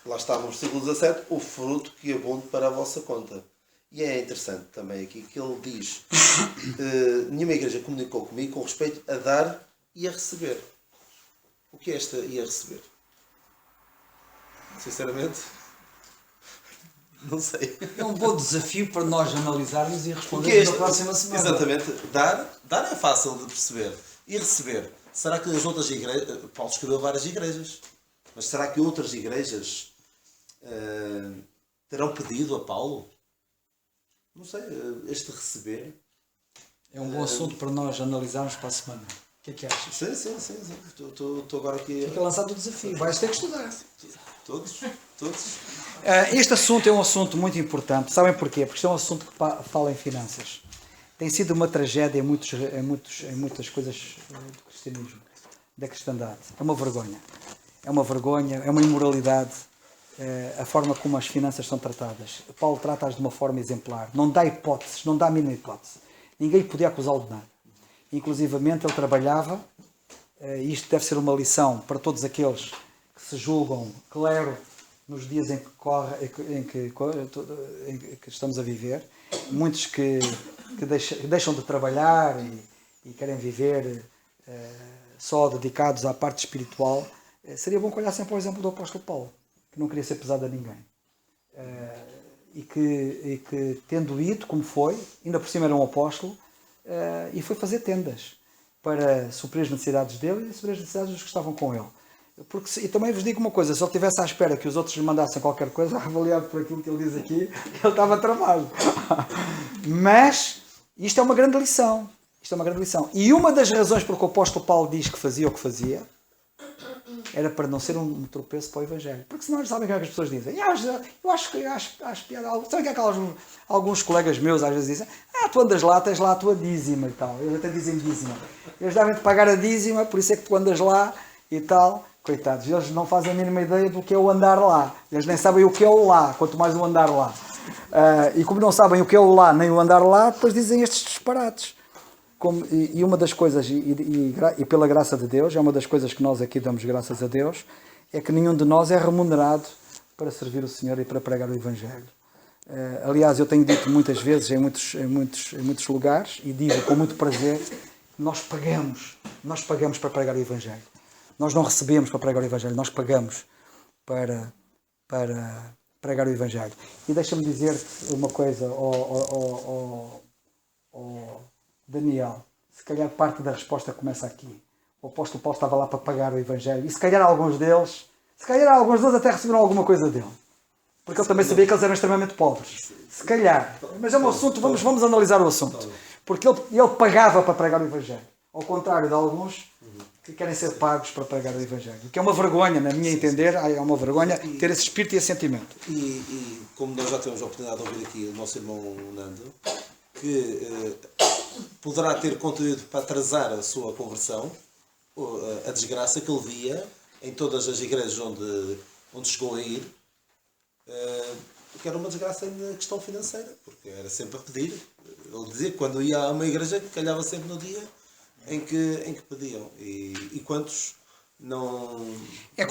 lá está no versículo 17, o fruto que abunde para a vossa conta. E é interessante também aqui que ele diz, nenhuma igreja comunicou comigo com respeito a dar e a receber. O que é esta e a receber? Sinceramente, não sei. É um bom desafio para nós analisarmos e respondermos na próxima semana. Exatamente. Dar é fácil de perceber. E receber? Será que as outras igrejas... Paulo escreveu várias igrejas. Mas será que outras igrejas terão pedido a Paulo? Não sei. Este receber... É um bom assunto para nós analisarmos para a semana. O que é que achas? Sim. Estou agora aqui... Fica lançado o desafio. Vais ter que estudar. Todos. Este assunto é um assunto muito importante. Sabem porquê? Porque isto é um assunto que fala em finanças. Tem sido uma tragédia em muitas coisas do cristianismo, da cristandade. É uma vergonha. É uma imoralidade a forma como as finanças são tratadas. Paulo trata-as de uma forma exemplar. Não dá hipóteses, não dá a mínima hipótese. Ninguém podia acusá-lo de nada. Inclusivamente ele trabalhava, e isto deve ser uma lição para todos aqueles que se julgam clero nos dias em que estamos a viver. Muitos que deixam de trabalhar e querem viver só dedicados à parte espiritual. Seria bom que olhassem para o exemplo do apóstolo Paulo, que não queria ser pesado a ninguém. E que tendo ido, como foi, ainda por cima era um apóstolo, e foi fazer tendas para suprir as necessidades dele e suprir as necessidades dos que estavam com ele. E também vos digo uma coisa, se ele estivesse à espera que os outros lhe mandassem qualquer coisa, avaliado por aquilo que ele diz aqui, ele estava tramado. Mas isto é uma grande lição. E uma das razões por que o apóstolo Paulo diz que fazia o que fazia era para não ser um tropeço para o Evangelho. Porque senão sabem o que é que as pessoas dizem. Eu acho piada. Sabem o que é que alguns colegas meus às vezes dizem? Tu andas lá, tens lá a tua dízima e tal. Eles até dizem dízima. Eles devem-te pagar a dízima, por isso é que tu andas lá e tal. Coitados, eles não fazem a mínima ideia do que é o andar lá. Eles nem sabem o que é o lá, quanto mais o andar lá. E como não sabem o que é o lá nem o andar lá, depois dizem estes disparates. E uma das coisas, e pela graça de Deus, é uma das coisas que nós aqui damos graças a Deus, é que nenhum de nós é remunerado para servir o Senhor e para pregar o Evangelho. Aliás, eu tenho dito muitas vezes em muitos lugares, e digo com muito prazer, nós pagamos para pregar o Evangelho. Nós não recebemos para pregar o Evangelho, nós pagamos para pregar o Evangelho. E deixa-me dizer-te uma coisa, Daniel, se calhar parte da resposta começa aqui. O apóstolo Paulo estava lá para pagar o Evangelho e se calhar alguns deles até receberam alguma coisa dele. Porque ele também sabia que eles eram extremamente pobres. Se calhar. Mas é um assunto, vamos analisar o assunto. Porque ele pagava para pregar o Evangelho. Ao contrário de alguns que querem ser pagos para pregar o Evangelho. O que é uma vergonha, na minha entender, é uma vergonha ter esse espírito e esse sentimento. E como nós já temos a oportunidade de ouvir aqui o nosso irmão Nando, que poderá ter contribuído para atrasar a sua conversão, a desgraça que ele via em todas as igrejas onde chegou a ir, que era uma desgraça na questão financeira, porque era sempre a pedir. Ele dizia que quando ia a uma igreja calhava sempre no dia em que pediam. E quantos não. É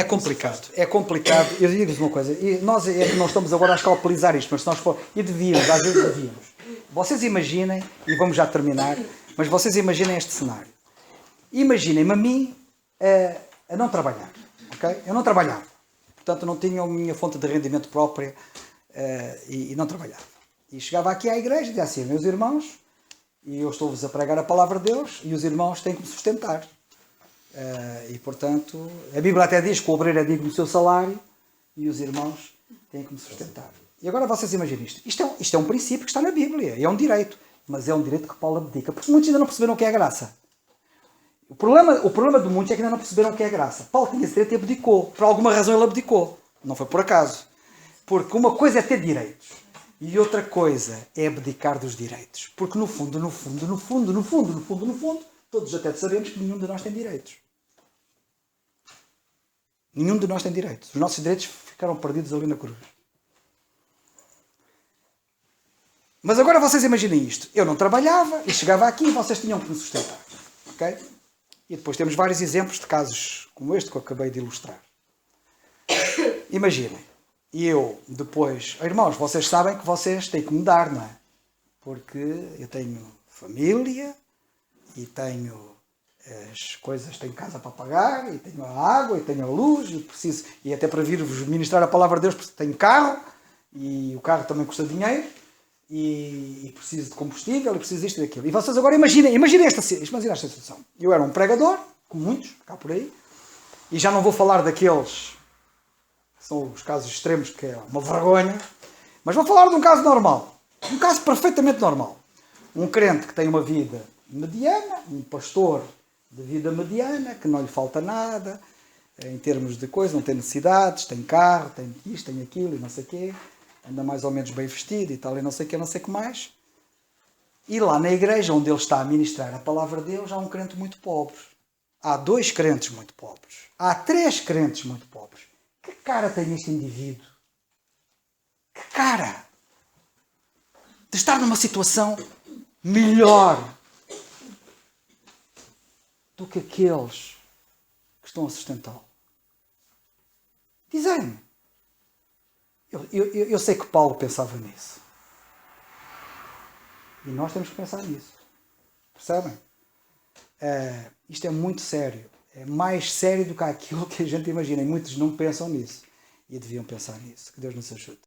complicado. É complicado. Eu digo-vos uma coisa. E nós não estamos agora a escalpelizar isto, mas se nós for... E devíamos, às vezes devíamos. Vocês imaginem, e vamos já terminar, mas vocês imaginem este cenário. Imaginem-me a mim a não trabalhar. Okay? Eu não trabalhava. Portanto, não tinha a minha fonte de rendimento própria e não trabalhava. E chegava aqui à igreja e dizia assim, meus irmãos, e eu estou-vos a pregar a palavra de Deus, e os irmãos têm que me sustentar. E, portanto, a Bíblia até diz que o obreiro é digno do seu salário, e os irmãos têm que me sustentar. E agora vocês imaginem isto. Isto é um princípio que está na Bíblia, e é um direito. Mas é um direito que Paulo abdica, porque muitos ainda não perceberam o que é graça. O problema de muitos é que ainda não perceberam o que é graça. Paulo tinha esse direito e abdicou. Por alguma razão ele abdicou. Não foi por acaso. Porque uma coisa é ter direitos. E outra coisa é abdicar dos direitos. Porque no fundo, todos até sabemos que nenhum de nós tem direitos. Nenhum de nós tem direitos. Os nossos direitos ficaram perdidos ali na cruz. Mas agora vocês imaginem isto. Eu não trabalhava e chegava aqui e vocês tinham que me sustentar. Ok? E depois temos vários exemplos de casos como este que eu acabei de ilustrar. Imaginem. E eu depois... Irmãos, vocês sabem que vocês têm que mudar, não é? Porque eu tenho família e tenho as coisas, tenho casa para pagar, e tenho a água, e tenho a luz, e preciso... E até para vir-vos ministrar a palavra de Deus, porque tenho carro, e o carro também custa dinheiro, e preciso de combustível, e preciso disto e daquilo. E vocês agora imaginem esta situação. Eu era um pregador, como muitos, cá por aí, e já não vou falar daqueles que são os casos extremos, que é uma vergonha, mas vou falar de um caso normal. Um caso perfeitamente normal. Um crente que tem uma vida mediana, um pastor de vida mediana, que não lhe falta nada, em termos de coisa, não tem necessidades, tem carro, tem isto, tem aquilo, e não sei o quê, anda mais ou menos bem vestido e tal, e não sei o quê, não sei o que mais. E lá na igreja onde ele está a ministrar a palavra de Deus, há um crente muito pobre. Há 2 crentes muito pobres. Há 3 crentes muito pobres. Que cara tem este indivíduo? Que cara! De estar numa situação melhor do que aqueles que estão a sustentá-lo. Dizem-me. Eu sei que Paulo pensava nisso. E nós temos que pensar nisso. Percebem? Isto é muito sério. É mais sério do que aquilo que a gente imagina. E muitos não pensam nisso. E deviam pensar nisso. Que Deus nos ajude.